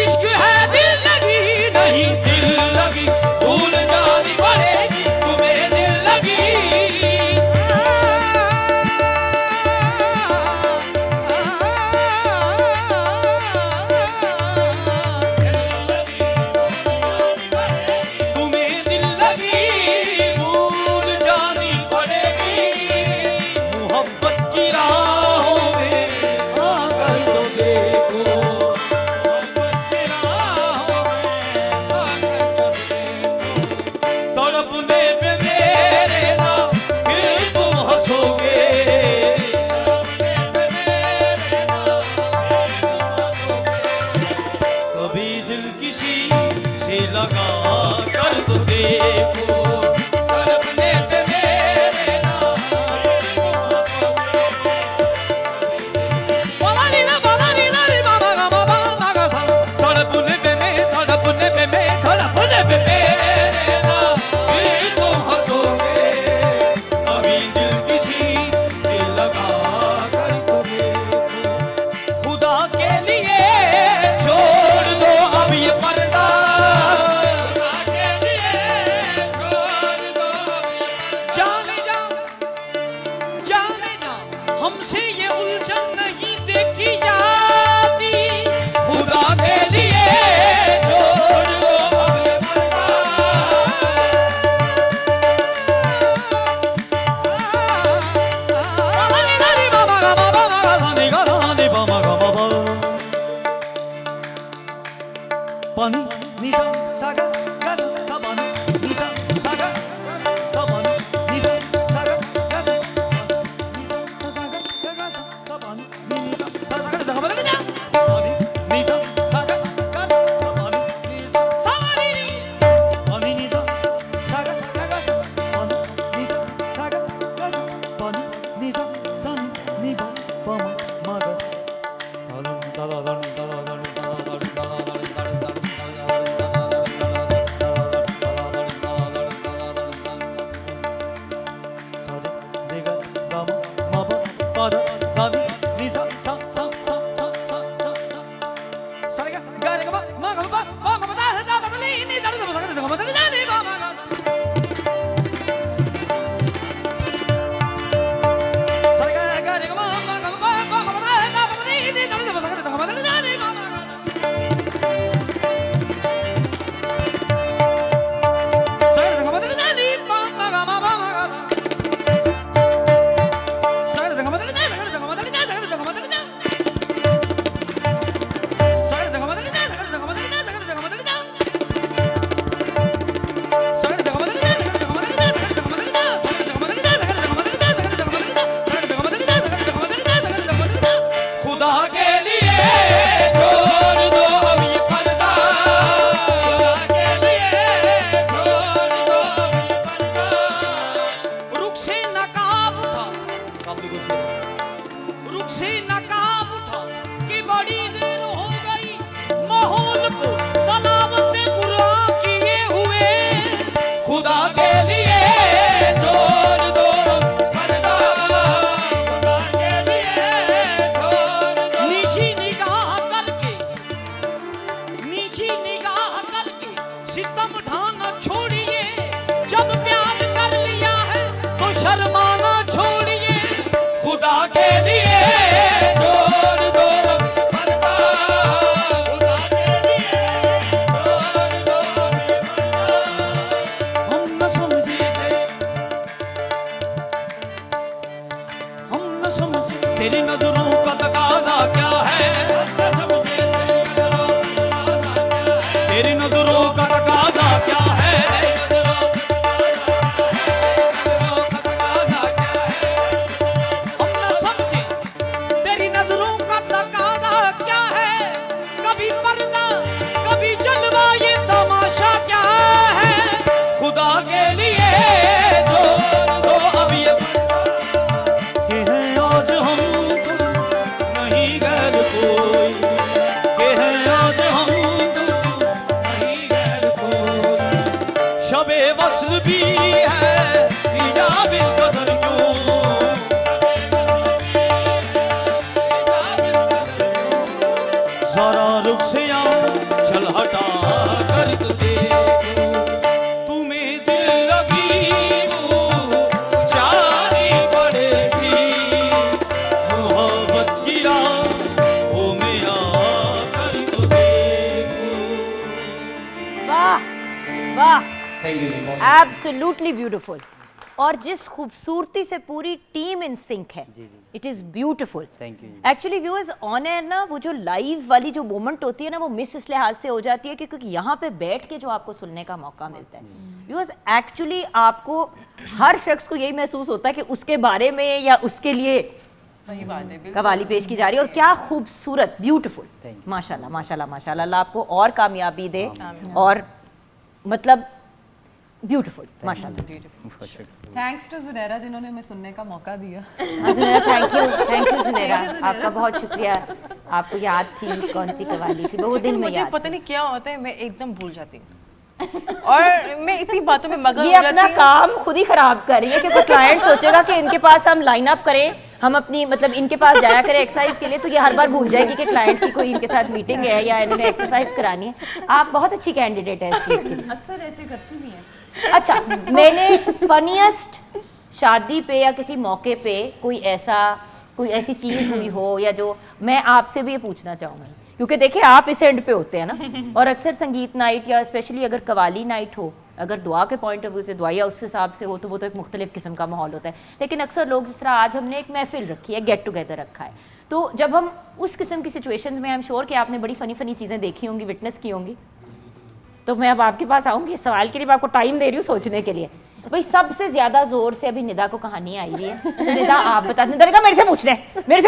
इश्क है दिल लगी नहीं, दिल लगी भूल जानी पड़ेगी तुम्हें, दिल लगी। तुम्हें दिल लगी भूल जानी पड़ेगी, मोहब्बत की राहों में आकर तो देखो, मोहब्बत की राहों में आकर तो देखो। तड़पने पे मेरे ना फिर तुम हंसोगे, तड़पने पे मेरे ना फिर तुम हंसोगे। कभी दिल किसी से लगा कर तो देखो, तड़पने पे मेरे ना फिर तुम हंसोगे। बाबा नीला रे बाबा गा बाबा गा सा, तड़पने पे मैं, तड़पने पे मैं, तड़पने पे मेरे ना फिर तुम हंसोगे। कभी दिल किसी से लगा कर तो देखो, खुदा के लिए छोड़ दो अब ये पर्दा, खुदा के लिए छोड़ दो अब ये पर्दा। जाने जा हमसे ये उलझन नहीं देखी जाती, खुदा के लिए छोड़ दो अब ये पर्दा। Pani, nisa, saga, gaza, sabani, nisa, saga, gaza, sabani, nisa, saga, gaza, nisa, saga, gaza, sabani, nisa, saga, gaza, sabani, nisa, saga, gaza, sabani, nisa, sabani, pani, nisa, saga, gaza, pani, nisa, saga, gaza, pani, nisa, sani, niba, pama, maga, da da da da da da da da da da da da da. तेरी नजरों का तकाजा क्या है, तेरी नजरों का तकाजा से चल हटा कर तुझे तुम्हें दिल लगी वो जानी पड़ेगी मोहब्बत की राहों में आकर तुझे वाह वाह, थैंक यू जी। Absolutely beautiful. और जिस खूबसूरती से पूरी टीम इन सिंक है, जी, जी। It is beautiful. Thank you जी। एक्चुअली व्यूअर्स, ऑन एयर ना वो जो लाइव वाली जो मोमेंट होती है ना, वो मिस इस लिहाज से हो जाती है कि क्योंकि यहाँ पे बैठ के जो आपको सुनने का मौका मिलता है, व्यूअर्स एक्चुअली आपको हर शख्स को यही महसूस होता है कि उसके बारे में या उसके लिए सही बात है, बिल्कुल। कवाली पेश की जा रही है। और क्या खूबसूरत, ब्यूटीफुल, Thank you। माशाल्लाह माशाल्लाह माशाल्लाह। अल्लाह आपको और कामयाबी दे और मतलब ब्यूटीफुल, माशाल्लाह। थैंक्स टू जुनैरा जिन्होंने हमें सुनने का मौका दिया। हाँ जुनैरा, थैंक यू जुनैरा, आपका बहुत शुक्रिया। आपको याद थी कौन सी कवाली थी, वो दिल में मुझे याद पता नहीं क्या होता है, मैं एकदम भूल जाती हूँ और मैं इतनी बातों में मगन ये हो अपना जाती हूँ। काम खुद ही खराब कर रही है, क्योंकि क्लाइंट सोचेगा कि इनके पास हम लाइन अप करें, हम अपनी मतलब इनके पास जाया करें एक्सरसाइज के लिए, तो ये हर बार भूल जाएगी कि क्लाइंट की कोई इनके साथ मीटिंग है या इन्होंने एक्सरसाइज करानी है। आप बहुत अच्छी कैंडिडेट है इस चीज़ के लिए। अक्सर ऐसे करती भी है। अच्छा, मैंने फनीएस्ट शादी पे या किसी मौके पे कोई ऐसी चीज़ हुई हो, या जो मैं आपसे भी ये पूछना चाहूँगी, क्योंकि देखिए आप इस एंड पे होते हैं ना, और अक्सर संगीत नाइट या स्पेशली अगर कवाली नाइट हो, अगर दुआ के पॉइंट ऑफ व्यू से दुआ या उस हिसाब से हो, तो वो तो एक मुख्तलिफ किस्म का माहौल होता है। लेकिन अक्सर लोग, जिस तरह आज हमने एक महफिल रखी है, गेट टुगेदर रखा है, तो जब हम उस किस्म की सिचुएशंस में, आई एम श्योर कि आपने बड़ी फ़नी चीज़ें देखी होंगी, विटनेस की होंगी, तो मैं अब आपके पास आऊँगी इस सवाल के लिए, मैं आपको टाइम दे रही हूँ सोचने के लिए। भाई सबसे ज्यादा जोर से अभी निदा को कहानी आई हुई है, तो निदा आप बता। निदा ने कहा मेरे से पूछ रहे हैं, मेरे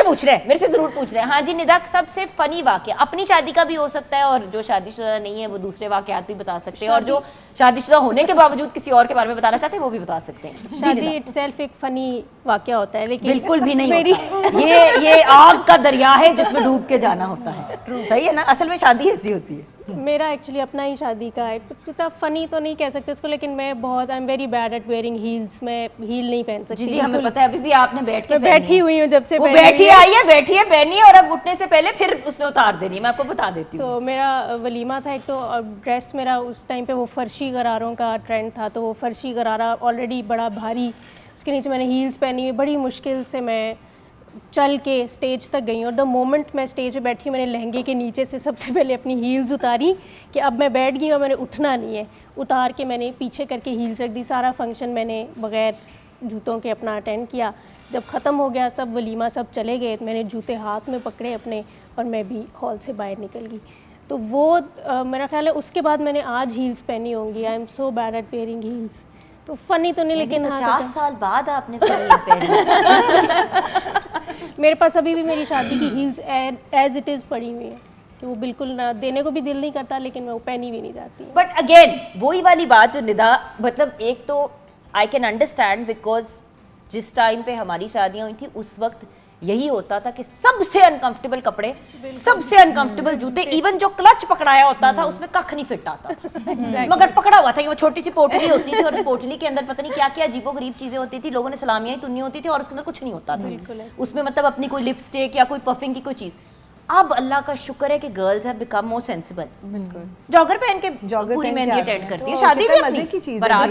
से जरूर पूछ रहे हैं। हाँ जी निदा, सबसे फनी वाकया अपनी शादी का भी हो सकता है, और जो शादीशुदा नहीं है वो दूसरे वाकयात भी बता सकते हैं, और जो शादीशुदा होने के बावजूद किसी और के बारे में बताना चाहते हैं वो भी बता सकते हैं। शादी इटसेल्फ एक फनी वाकया होता है, लेकिन बिल्कुल भी नहीं होता है। ये आग का दरिया है जिसमें डूब के जाना होता है। सही है ना, असल में शादी ऐसी होती है। मेरा एक्चुअली अपना ही शादी का है, इतना फनी तो नहीं कह सकते उसको, लेकिन मैं बहुत, I am very bad at wearing heels. मैं हील नहीं पहन सकती। जी हमें पता है, अभी भी आपने बैठ के बैठी हुई हूँ जब से, वो बैठी पहनी है, और अब उठने से पहले फिर उसने उतार देनी है, मैं आपको बता देती हूँ। तो मेरा वलीमा था एक, तो ड्रेस मेरा उस टाइम पे वो फर्शी गरारों का ट्रेंड था, तो वो फर्शी गरारा ऑलरेडी बड़ा भारी, उसके नीचे मैंने हील्स पहनी हुई, बड़ी मुश्किल से मैं चल के स्टेज तक गई। और द मोमेंट मैं स्टेज पे बैठी, मैंने लहंगे के नीचे से सबसे पहले अपनी हील्स उतारी कि अब मैं बैठ गई और मैंने उठना नहीं है। उतार के मैंने पीछे करके हील्स रख दी। सारा फंक्शन मैंने बग़ैर जूतों के अपना अटेंड किया। जब ख़त्म हो गया सब, वलीमा सब चले गए, तो मैंने जूते हाथ में पकड़े अपने और मैं भी हॉल से बाहर निकल गई। तो वो मेरा ख्याल है उसके बाद मैंने आज हील्स पहनी होंगी। I am so bad at wearing heels. तो फनी तो नहीं, लेकिन 50 साल बाद आपने पहनी। मेरे पास अभी भी मेरी शादी की हील्स एज इट इज़ पड़ी हुई है, कि वो बिल्कुल ना देने को भी दिल नहीं करता, लेकिन मैं वो पहनी भी नहीं जाती। बट अगेन वही वाली बात जो निदा, मतलब एक तो आई कैन अंडरस्टैंड, बिकॉज जिस टाइम पे हमारी शादियां हुई थी उस वक्त यही होता था कि सबसे अनकंफर्टेबल कपड़े, सबसे अनकंफर्टेबल जूते, इवन जो क्लच पकड़ाया होता था उसमें कख नहीं फिट आता था। मगर पकड़ा हुआ था कि वो छोटी सी पोटली होती थी, और पोटली के अंदर पता नहीं क्या क्या अजीबोगरीब चीजें होती थी, लोगों ने सलामियां ही तुननी होती थी और उसके अंदर कुछ नहीं होता था उसमें, मतलब अपनी कोई लिपस्टिक या कोई परफ्यूम की कोई चीज। अब अल्लाह का शुक्र है कि girls have become more sensible. Jogger पहन के पूरी मेहंदी अटेंड करती है, शादी भी मजे की चीज है। बारात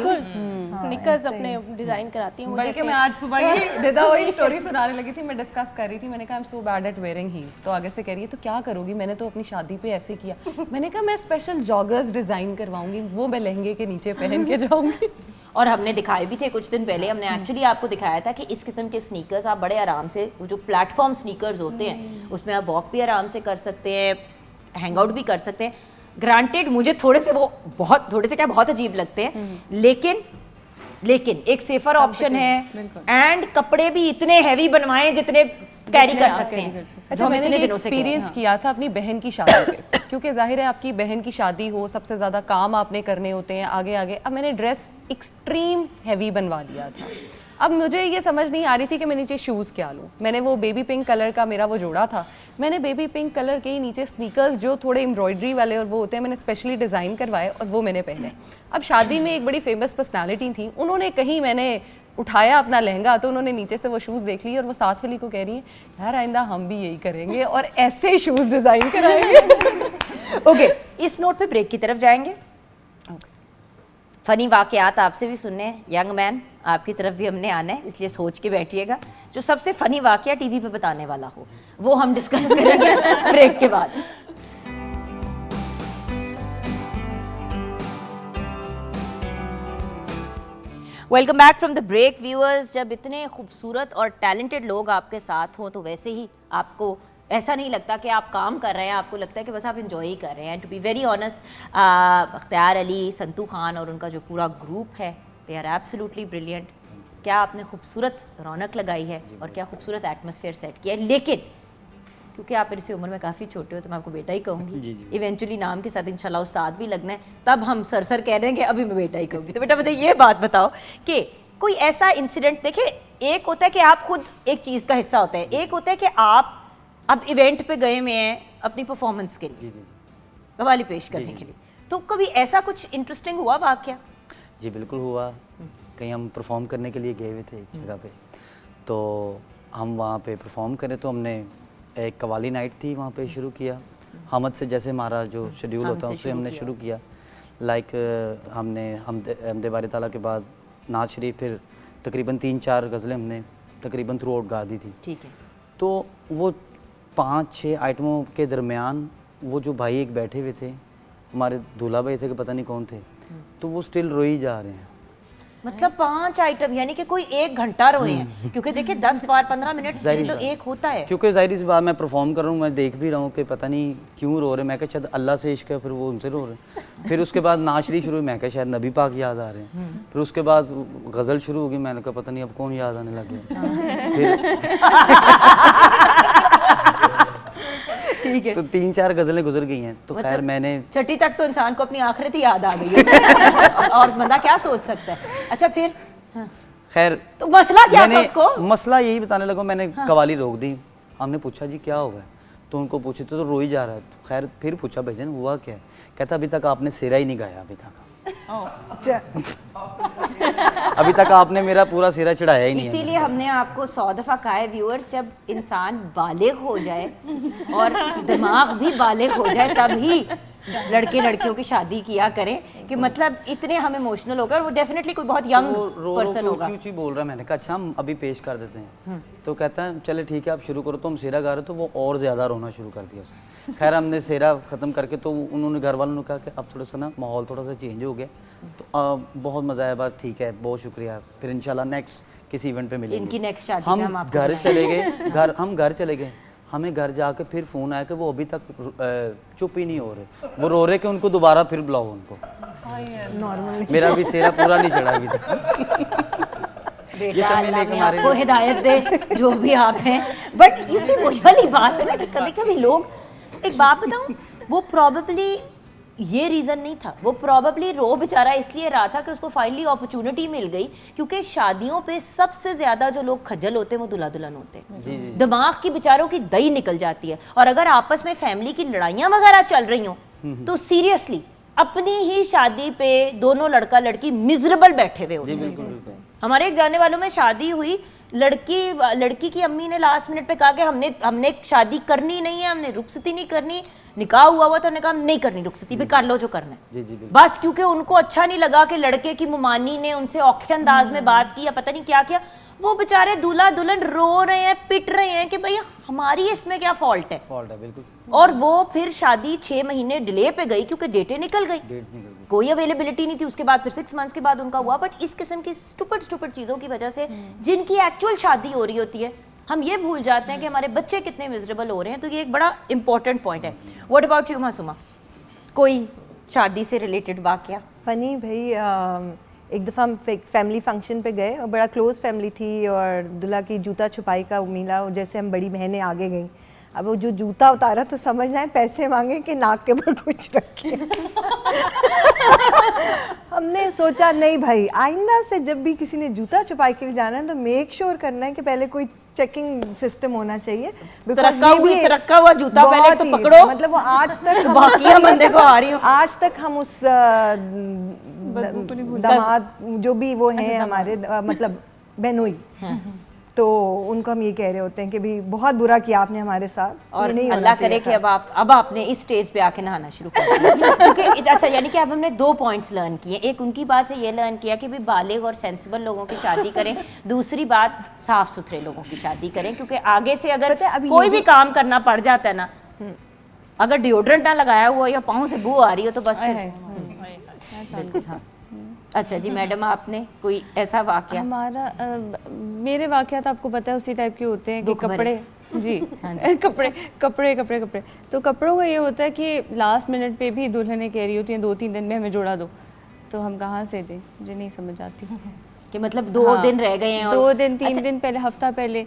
स्निकर्स अपने डिजाइन कराती हूँ। बल्कि मैं आज सुबह ही निदा वही स्टोरी सुनाने लगी थी, मैं डिस्कस कर रही थी, मैंने कहा I am so bad at wearing heels. तो आगे से कह रही है तो क्या करोगी, मैंने तो अपनी शादी पे ऐसे किया। मैंने कहा मैं स्पेशल जॉगर्स डिजाइन करवाऊंगी, वो मैं लहंगे के नीचे पहन के जाऊंगी। और हमने दिखाए भी थे कुछ दिन पहले, हमने एक्चुअली आपको दिखाया था कि इस किस्म के स्नीकर्स आप बड़े आराम से, जो प्लेटफॉर्म स्नीकर्स होते हैं उसमें आप वॉक भी आराम से कर सकते हैं, हैंग आउट भी कर सकते हैं। ग्रांटेड मुझे थोड़े से क्या बहुत अजीब लगते हैं, लेकिन एक सेफर ऑप्शन है, एंड कपड़े भी इतने हैवी बनवाएं जितने कैरी कर सकते हैं। अच्छा, मैंने ये एक्सपीरियंस किया था अपनी बहन की शादी पे, क्योंकि जाहिर है आपकी बहन की शादी हो, सबसे ज़्यादा काम आपने करने होते हैं आगे। अब मैंने ड्रेस एक्सट्रीम हैवी बनवा लिया था। अब मुझे ये समझ नहीं आ रही थी कि मैं नीचे शूज़ क्या लूँ। मैंने वो बेबी पिंक कलर का मेरा वो जोड़ा था, मैंने बेबी पिंक कलर के ही नीचे स्नीकर्स जो थोड़े एम्ब्रॉयडरी वाले और वो होते हैं, मैंने स्पेशली डिज़ाइन करवाए और वो मैंने पहने। अब शादी में एक बड़ी फेमस पर्सनालिटी थी, उन्होंने कहीं मैंने उठाया अपना लहंगा तो उन्होंने नीचे से वो शूज़ देख लिए और वो साथ वाली को कह रही है यार आइंदा हम भी यही करेंगे और ऐसे शूज़ डिज़ाइन कराएंगे। ओके, इस नोट पे ब्रेक की तरफ जाएंगे। फनी वाकयात आपसे भी सुनने हैं, यंग मैन आपकी तरफ भी हमने आना है, इसलिए सोच के बैठिएगा। जो सबसे फनी वाकया टीवी पे बताने वाला हो वो हम डिस्कस करेंगे ब्रेक के बाद। Welcome back from the break viewers. जब इतने खूबसूरत और टैलेंटेड लोग आपके साथ हों तो वैसे ही आपको ऐसा नहीं लगता कि आप काम कर रहे हैं, आपको लगता है कि बस आप इंजॉय ही कर रहे हैं। टू बी वेरी ऑनेस्ट, अख्तियार अली, संतू खान और उनका जो पूरा ग्रुप है, दे आर एब्सोल्युटली ब्रिलियंट। क्या आपने खूबसूरत रौनक लगाई है और क्या खूबसूरत एटमॉस्फेयर सेट किया है। लेकिन क्योंकि आप मेरी से उम्र में काफ़ी छोटे हो तो मैं आपको बेटा ही कहूँगी। इवेंचुअली नाम के साथ इंशाल्लाह उस्ताद भी लगना है, तब हम सर कह देंगे, अभी मैं बेटा ही कहूँगी। तो बेटा बताइए, ये बात बताओ कि कोई ऐसा इंसिडेंट, देखिए एक होता है कि आप खुद एक चीज़ का हिस्सा होता है, एक होता है कि आप अब इवेंट पे गए हुए हैं अपनी परफॉर्मेंस के लिए, कव्वाली पेश करने के लिए, तो कभी ऐसा कुछ इंटरेस्टिंग हुआ वाकया? जी बिल्कुल हुआ। कहीं हम परफॉर्म करने के लिए गए हुए थे एक जगह पे, तो हम वहाँ पे परफॉर्म करें तो हमने एक कव्वाली नाइट थी वहाँ पे शुरू किया। हमद से जैसे हमारा जो शेड्यूल होता है उससे हमने शुरू किया। लाइक हमने हमदे बारी ताला के बाद नाज शरीफ, फिर तकरीबन 3-4 गज़लें हमने तकरीबन थ्रू आउट गा दी थी। ठीक है। तो वो 5-6 आइटमों के दरमियान वो जो भाई एक बैठे हुए थे, हमारे दूल्हा भाई थे कि पता नहीं कौन थे, तो वो स्टिल रोई जा रहे हैं। मतलब 5 आइटम, यानी कि कोई 1 घंटा रोए हैं, क्योंकि देखिए 10 बार 15 मिनट तो एक होता है। क्योंकि जाहिर सी बात, मैं परफॉर्म कर रहा हूँ, मैं देख भी रहा हूँ कि पता नहीं क्यों रो रहे हैं। मैं कहा शायद अल्लाह से इश्क है, फिर वो उनसे रो रहे हैं। फिर उसके बाद नाशरी शुरू हुई, मैं कहा शायद नबी पाक याद आ रहे हैं। फिर उसके बाद गज़ल शुरू होगी, मैंने कहा पता नहीं अब कौन याद आने लग गया। ठीक है। तो 3-4 गज़लें गुजर गई हैं, तो खैर मैंने छठी तक तो इंसान को अपनी आखिरत ही याद आ गई है और बंदा क्या सोच सकता है। अच्छा फिर खैर तो मसला क्या था उसको? मसला यही बताने लगा, मैंने कवाली रोक दी। हमने पूछा जी क्या हुआ है, तो उनको पूछे तो रो ही जा रहा है। तो खैर फिर पूछा भाईजान हुआ क्या है, कहता अभी तक आपने सेरा ही नहीं गाया, अभी तक आपने मेरा पूरा सिरा चढ़ाया ही नहीं है। इसीलिए हमने आपको 100 दफ़ा कहा है व्यूअर, जब इंसान बालिग हो जाए और दिमाग भी बालिग हो जाए तभी लड़के लड़कियों की शादी किया करें, कि मतलब इतने हम इमोशनल होकर, और वो डेफिनेटली कोई बहुत यंग पर्सन होगा। ऊंची बोल रहा है, मैंने कहा अच्छा हम अभी पेश कर देते हैं। तो कहता है चले ठीक है आप शुरू करो। तो हम सेरा गा रहे, तो वो और ज़्यादा रोना शुरू कर दिया उसने। खैर हमने सेरा ख़त्म करके, तो उन्होंने घर वालों ने कहा कि अब थोड़ा सा ना माहौल थोड़ा सा चेंज हो गया, तो बहुत मज़ा आया, बात ठीक है, बहुत शुक्रिया, फिर इंशाल्लाह नेक्स्ट किसी इवेंट पे मिलेंगे। इनकी नेक्स्ट शादी हम घर चले गए, हम घर चले गए। हमें घर जाके फिर फ़ोन आया कि वो अभी तक चुप ही नहीं हो रहे, वो रो रहे कि उनको दोबारा फिर बुलाओ उनको। नॉर्मल मेरा भी सेरा पूरा नहीं चढ़ा अभी तक। बेटा अल्लाह आपको हिदायत दे, जो भी आप हैं। बट इसी वही वाली बात है ना कि कभी कभी लोग, एक बात बताऊं, वो प्रॉबेबली ये रीज़न नहीं था, वो प्रॉबेबली रो बेचारा इसलिए रहा था कि उसको फाइनली अपॉर्चुनिटी मिल गई। क्योंकि शादियों पे सबसे ज़्यादा जो लोग खज्जल होते हैं वो दूल्हा दुल्हन होते हैं। दिमाग की बेचारों की दही निकल जाती है, और अगर आपस में फैमिली की लड़ाइयाँ वगैरह चल रही हों तो सीरियसली अपनी ही शादी पे दोनों लड़का लड़की मिजरेबल बैठे हुए होते हैं। हमारे एक जाने वालों में शादी हुई, लड़की की अम्मी ने लास्ट मिनट पे कहा कि हमने शादी करनी नहीं है, हमने रुखसती नहीं करनी, निकाह हुआ तो उन्होंने कहा नहीं करनी रुखसती, भी कर लो जो करना है। बस क्योंकि उनको अच्छा नहीं लगा कि लड़के की मुमानी ने उनसे औखे अंदाज में बात की या पता नहीं क्या किया, वो बेचारे दूल्हा दुल्हन रो रहे हैं, पिट रहे हैं कि भाई हमारी इसमें क्या फॉल्ट है। बिल्कुल। और वो फिर शादी 6 महीने डिले पे गई क्योंकि डेटें निकल गई, कोई अवेलेबिलिटी नहीं थी। उसके बाद फिर 6 मंथ्स के बाद उनका हुआ। बट इस किस्म की स्टूपिड चीज़ों की वजह से जिनकी एक्चुअल शादी हो रही होती है, हम ये भूल जाते हैं कि हमारे बच्चे कितने मिजरेबल हो रहे हैं। तो ये एक बड़ा इंपॉर्टेंट पॉइंट है। व्हाट अबाउट यू मासूमा, कोई शादी से रिलेटेड वाकया? फ़नी भाई, एक दफ़ा हम फैमिली फंक्शन पे गए और बड़ा क्लोज़ फैमिली थी, और दूल्हा की जूता छुपाई का मिला, और जैसे हम बड़ी बहनें आगे गई, अब वो जो जूता उतारा तो समझ आए पैसे मांगे कि नाक के ऊपर कुछ रखे। हमने सोचा नहीं भाई, आइंदा से जब भी किसी ने जूता छुपाई के लिए जाना है तो मेक श्योर करना है कि पहले कोई चेकिंग सिस्टम होना चाहिए। तरक्का हुआ जूता पहले तो पकड़ो, मतलब वो आज तक बाकी बंदे को आ रही हूँ, आज तक हम उस दामाद जो भी वो हैं हमारे, मतलब बहनोई, तो उनको हम ये कह रहे होते हैं कि भाई बहुत बुरा किया आपने हमारे साथ, और ये नहीं होना अल्लाह चाहिए करे कि अब आपने इस स्टेज पे आके नहाना शुरू कर दिया क्योंकि अच्छा यानी कि अब हमने 2 पॉइंट्स लर्न किए। एक उनकी बात से ये लर्न किया कि भाई बालिग और सेंसिबल लोगों की शादी करें, दूसरी बात साफ सुथरे लोगों की शादी करें, क्योंकि आगे से अगर कोई भी काम करना पड़ जाता है ना, अगर डिओड्रेंट ना लगाया हुआ या पाँव से बू आ रही हो तो बस बिल्कुल। हाँ अच्छा जी मैडम, आपने कोई ऐसा वाकया? हमारा मेरे वाकयात आपको पता है उसी टाइप के होते हैं कि दुख भरे। कपड़े जी कपड़े कपड़े कपड़े कपड़े तो कपड़ों का ये होता है कि लास्ट मिनट पे भी दुल्हनें कह रही होती हैं 2-3 दिन में हमें जोड़ा दो, तो हम कहाँ से दें, मुझे नहीं समझ आती कि मतलब 2 दिन रह गए हैं और 2 दिन 3 दिन पहले, हफ्ता पहले,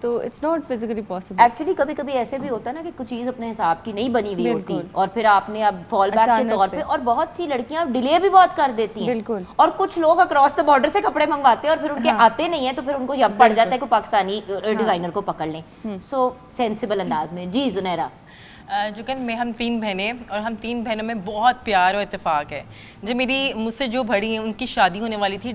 तो it's not physically possible. Actually कभी कभी ऐसे भी होता है ना कि कुछ चीज़ अपने हिसाब की नहीं बनी हुई होती बिल्कुल। और फिर आपने अब फॉल बैक के अचानक तौर से। पे, और बहुत सी लड़कियां डिले भी बहुत कर देती हैं बिल्कुल। और कुछ लोग अक्रॉस द बॉर्डर से कपड़े मंगवाते हैं और फिर उनके आते नहीं है तो फिर उनको जब पड़ जाता है कि पाकिस्तानी डिजाइनर को पकड़ लें। सो सेंसिबल अंदाज में जी जुनैरा। जुकन में हम 3 बहनें और हम 3 बहनों में बहुत प्यार और इत्तेफाक है। जो मेरी मुझसे जो बड़ी हैं उनकी शादी होने वाली थी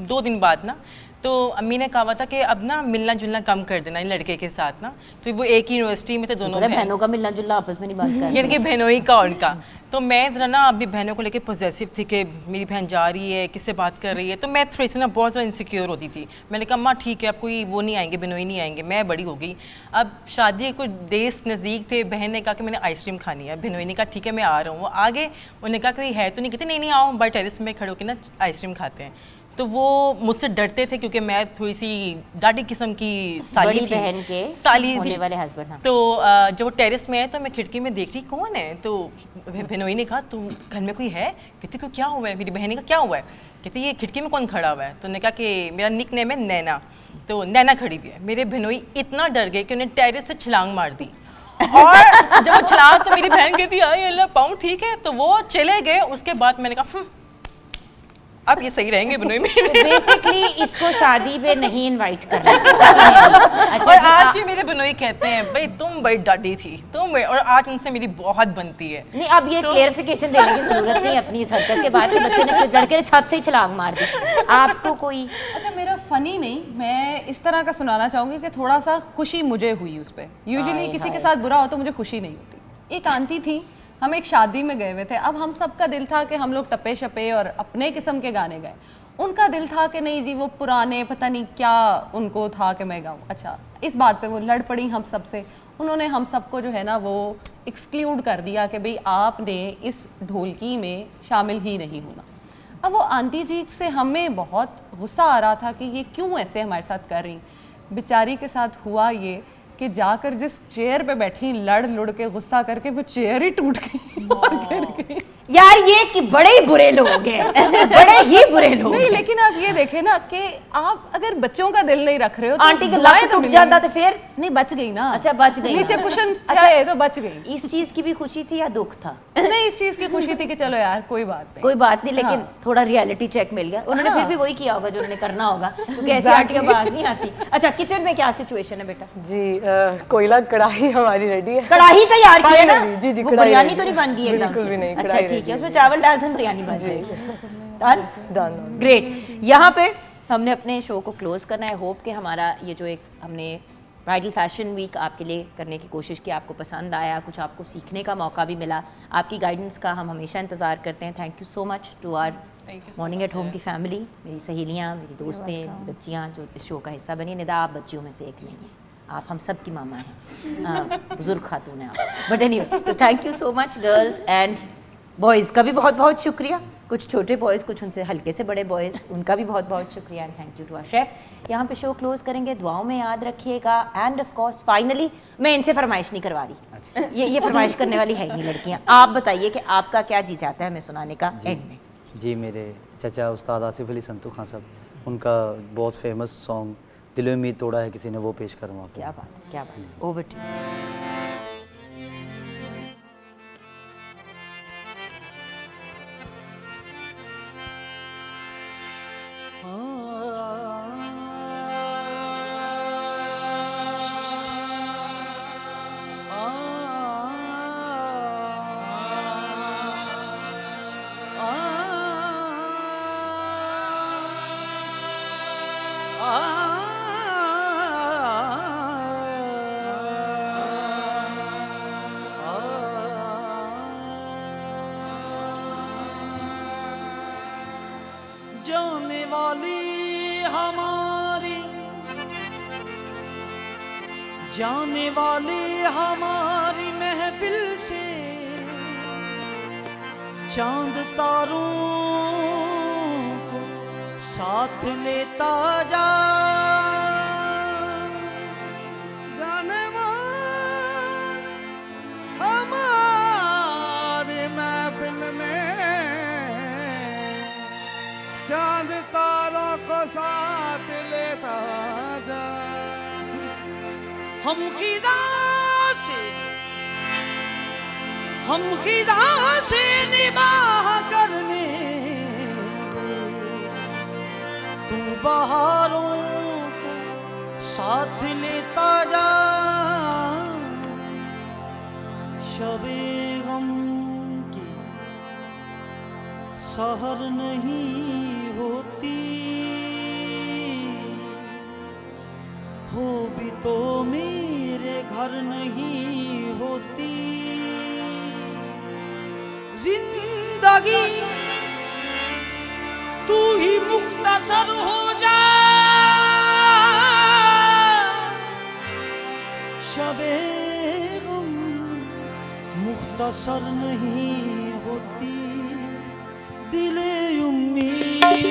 2 दिन बाद ना, तो अम्मी ने कहा था कि अब ना मिलना जुलना कम कर देना इन लड़के के साथ ना, तो वो एक ही यूनिवर्सिटी में थे दोनों बहनों का मिलना जुलना आपस में नहीं बात कर यानी कि बहनोई का उनका। तो मैं ज़रा ना अपनी बहनों को लेके पॉजेसिव थी कि मेरी बहन जा रही है, किससे बात कर रही है, तो मैं थोड़ी सी ना बहुत ज़्यादा इनसिक्योर होती थी। मैंने कहा अम्मा ठीक है, अब कोई वो नहीं आएंगे, बहनोई नहीं आएंगे, मैं बड़ी हो गई। अब शादी के कुछ डेज नज़दीक थे, बहन ने कहा कि मैंने आइसक्रीम खानी है, बहनोई ने कहा ठीक है मैं आ रहा हूँ। वो आगे उन्होंने कहा कोई है तो नहीं, कहते नहीं नहीं आओ बाहर टेरेस में खड़े होकर ना आइसक्रीम खाते हैं। तो वो मुझसे डरते थे क्योंकि मैं थोड़ी सी डाटी किस्म की साली बड़ी थी, बहन के साली होने थी वाले हस्बैंड। हाँ। तो जब वो टेरेस में आए तो मैं खिड़की में देख रही कौन है, तो बहनोई ने कहा तू घर में कोई है? कहती को क्या हुआ है? मेरी बहन ने कहा क्या हुआ है? कहती ये खिड़की में कौन खड़ा हुआ है? तो उन्होंने कहा कि मेरा निक नेम है नैना, तो नैना खड़ी हुई है। मेरे बहनोई इतना डर गए कि उन्हें टेरेस से छलांग मार दी और जब वो छलांग तो मेरी बहन कहती आई अल्लाह पाऊँ ठीक है, तो वो चले गए। उसके बाद मैंने कहा अब ये सही रहेंगे बहनोई में। बेसिकली इसको शादी पे नहीं इनवाइट करना। और आज भी मेरे बहनोई कहते हैं भाई तुम बड़ी डाडी थी तुम, और आज उनसे मेरी बहुत बनती है। नहीं अब ये क्लेरिफिकेशन देने की जरूरत नहीं अपनी इस हरकत के बाद कि बच्चे ने लड़के ने छत से ही छलांग मार दी। आपको कोई अच्छा मेरा फनी नहीं, मैं इस तरह का सुनाना चाहूँगी कि थोड़ा सा खुशी मुझे हुई उस पर। यूजुअली किसी के साथ बुरा हो तो मुझे खुशी नहीं होती। एक आंटी थी, हम एक शादी में गए हुए थे। अब हम सबका दिल था कि हम लोग टप्पे शप्पे और अपने किस्म के गाने गाए। उनका दिल था कि नहीं जी वो पुराने पता नहीं क्या उनको था कि मैं गाऊँ। अच्छा इस बात पे वो लड़ पड़ी हम सब से। उन्होंने हम सबको जो है ना वो एक्सक्लूड कर दिया कि भाई आपने इस ढोलकी में शामिल ही नहीं होना। अब वो आंटी जी से हमें बहुत गुस्सा आ रहा था कि ये क्यों ऐसे हमारे साथ कर रही। बेचारी के साथ हुआ ये कि जाकर जिस चेयर पे बैठी लड़ लुड़ के गुस्सा करके वो चेयर ही टूट गई और गिर गई। यार ये कि बड़े ही बुरे लोग हैं, बड़े ही बुरे लोग नहीं हैं। लेकिन आप ये देखें ना कि आप अगर बच्चों का दिल नहीं रख रहे हो तो आंटी के दुआएं लक तो टूट मिलेंगी। जाता तो फिर नहीं बच गई ना। अच्छा बच गई। नीचे कुशन अच्छा, है तो बच गई। इस चीज की भी खुशी थी या दुख था? नहीं इस चीज की खुशी थी कि चलो यार कोई बात नहीं, कोई बात नहीं, लेकिन हाँ। थोड़ा रियलिटी चेक मिल गया। उन्होंने हाँ। फिर भी वही किया होगा जो उन्होंने करना होगा, क्योंकि ऐसी आंटियां बात नहीं आती। अच्छा किचन में क्या सिचुएशन है बेटा? जी कोयला कढ़ाई हमारी रेडी है। कढ़ाई तैयार की है ना? Finally, जी, जी, वो कढ़ाई बिरयानी ready तो नहीं बन गई एकदम बिल्कुल से? भी नहीं, अच्छा कढ़ाई ठीक ready है, उसमें चावल डाल दें बिरयानी बन जाएगी। Done done. ग्रेट। यहाँ पे हमने अपने शो को क्लोज करना है। होप कि हमारा ये जो एक हमने ब्राइडल फैशन वीक आपके लिए करने की कोशिश की आपको पसंद आया, कुछ आपको सीखने का मौका भी मिला। आपकी गाइडेंस का हम हमेशा इंतज़ार करते हैं। Thank you so much to our morning at home की फैमिली, मेरी सहेलियाँ, मेरी दोस्तें, बच्चियाँ जो इस शो का हिस्सा बनी। निदा आप बच्चियों में से एक नहीं है, आप हम सब की मामा हैं, बुजुर्ग खातून हैं आप। But anyway so thank you so much girls and boys का भी बहुत बहुत शुक्रिया। कुछ छोटे बॉयज़, कुछ उनसे हल्के से बड़े बॉयज़, उनका भी बहुत बहुत शुक्रिया and thank you to our chef. यहाँ पे शो क्लोज करेंगे, दुआओं में याद रखिएगा। एंड ऑफ कोर्स फाइनली मैं इनसे फरमाइश नहीं करवा रही, ये फरमाइश करने वाली है ही नहीं लड़कियाँ। आप बताइए कि आपका क्या जी चाहता है हमें सुनाने का एंड में? जी मेरे चचा उस्ताद आसिफ अली संतू खान साहब, उनका बहुत फेमस सॉन्ग दिल में उम्मीद तोड़ा है किसी ने, वो पेश करूँ आपको। क्या बात है, क्या बात है। ओवर टू आ जाने वाली हमारी, जाने वाली हमारी महफिल से चांद तारों को साथ लेता जा। जाने वाली हमारी महफिल में चांद तारों को साथ लेता जा। हम खिदा से निबाह करने दे, तू बहारों को साथ लेता जा। शबे गम की सहर नहीं होती, हो भी तो मेरे घर नहीं होती। जिंदगी तू ही मुख्तसर हो जा, शबे गम मुख्तसर नहीं होती। दिले उम्मीद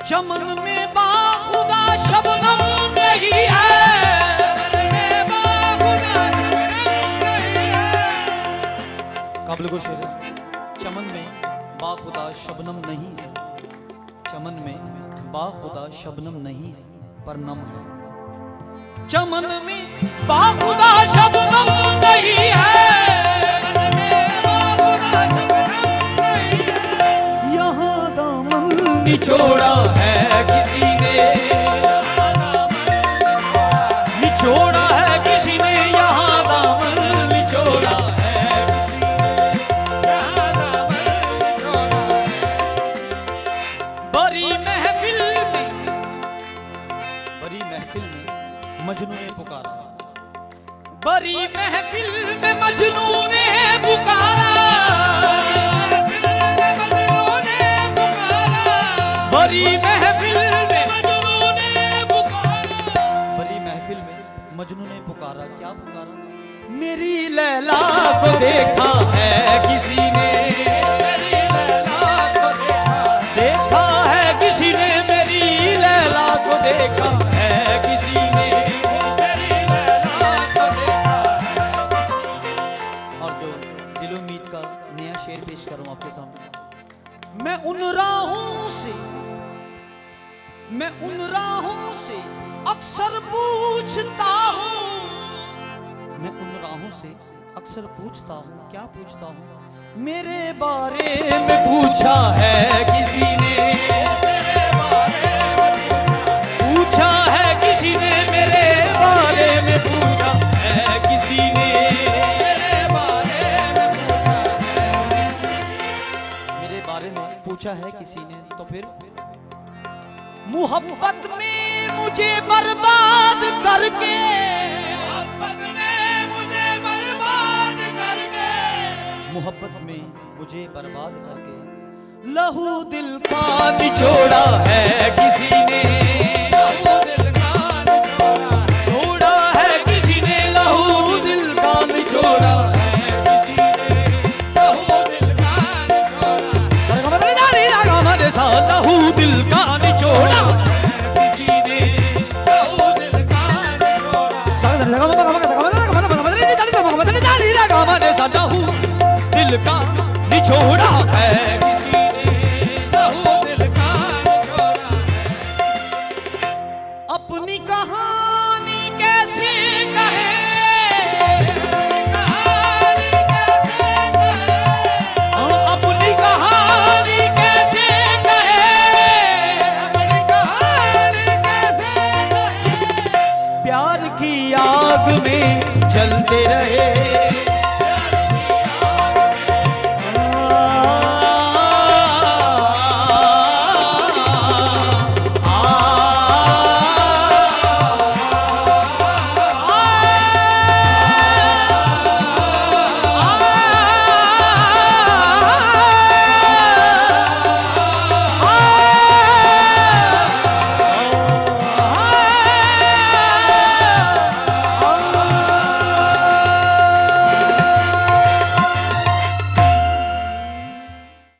चमन में बाखुदा शबनम नहीं है। काबिल को शेर है। चमन में बाखुदा शबनम नहीं है, चमन में बाखुदा शबनम नहीं है पर नम है। चमन में बाखुदा शबनम नहीं है, यहाँ दामन निचोड़ा है किसी ने, निचोड़ा है किसी ने, यहाँ दामन निचोड़ा है किसी ने, यहाँ दामन महफिल में मजनू ने पुकारा, बड़ी महफिल में मजनू ने पुकारा, बड़ी महफिल में मजनू ने पुकारा। क्या पुकारा? मेरी लैला को देखा है किसी ने, मेरी लैला को देखा है किसी ने, मेरी लैला को देखा है किसी ने, मेरी लैला को देखा है किसी ने। और जो दिल उम्मीद का नया शेर पेश करूं आपके सामने। मैं उन राहों से अक्सर पूछता हूँ, मैं उन राहों से अक्सर पूछता हूँ। क्या पूछता हूँ? मेरे बारे में पूछा है किसी ने, मेरे बारे में पूछा है किसी ने, मेरे बारे में पूछा है किसी ने, मेरे बारे में पूछा है, मेरे बारे में पूछा है किसी ने। तो फिर मोहब्बत में मुझे बर्बाद करके, मोहब्बत में मुझे बर्बाद करके, मोहब्बत में मुझे बर्बाद करके लहू दिल का निचोड़ा है किसी ने, लहू दिल का निचोड़ा, छोड़ा है किसी ने, लहू दिल का निचोड़ा है किसी ने, लहू दिल का निचोड़ा, लहू दिल का निचोड़ा किसी ने, लहू दिल का निचोड़ा, लहू दिल का निचोड़ा है किसी ने, लहू दिल का निचोड़ा है। अपनी कहानी कैसे कहे, अपनी कहानी कैसे कहे, अपनी कहानी कैसे कहे, प्यार की आग में जलते रहे,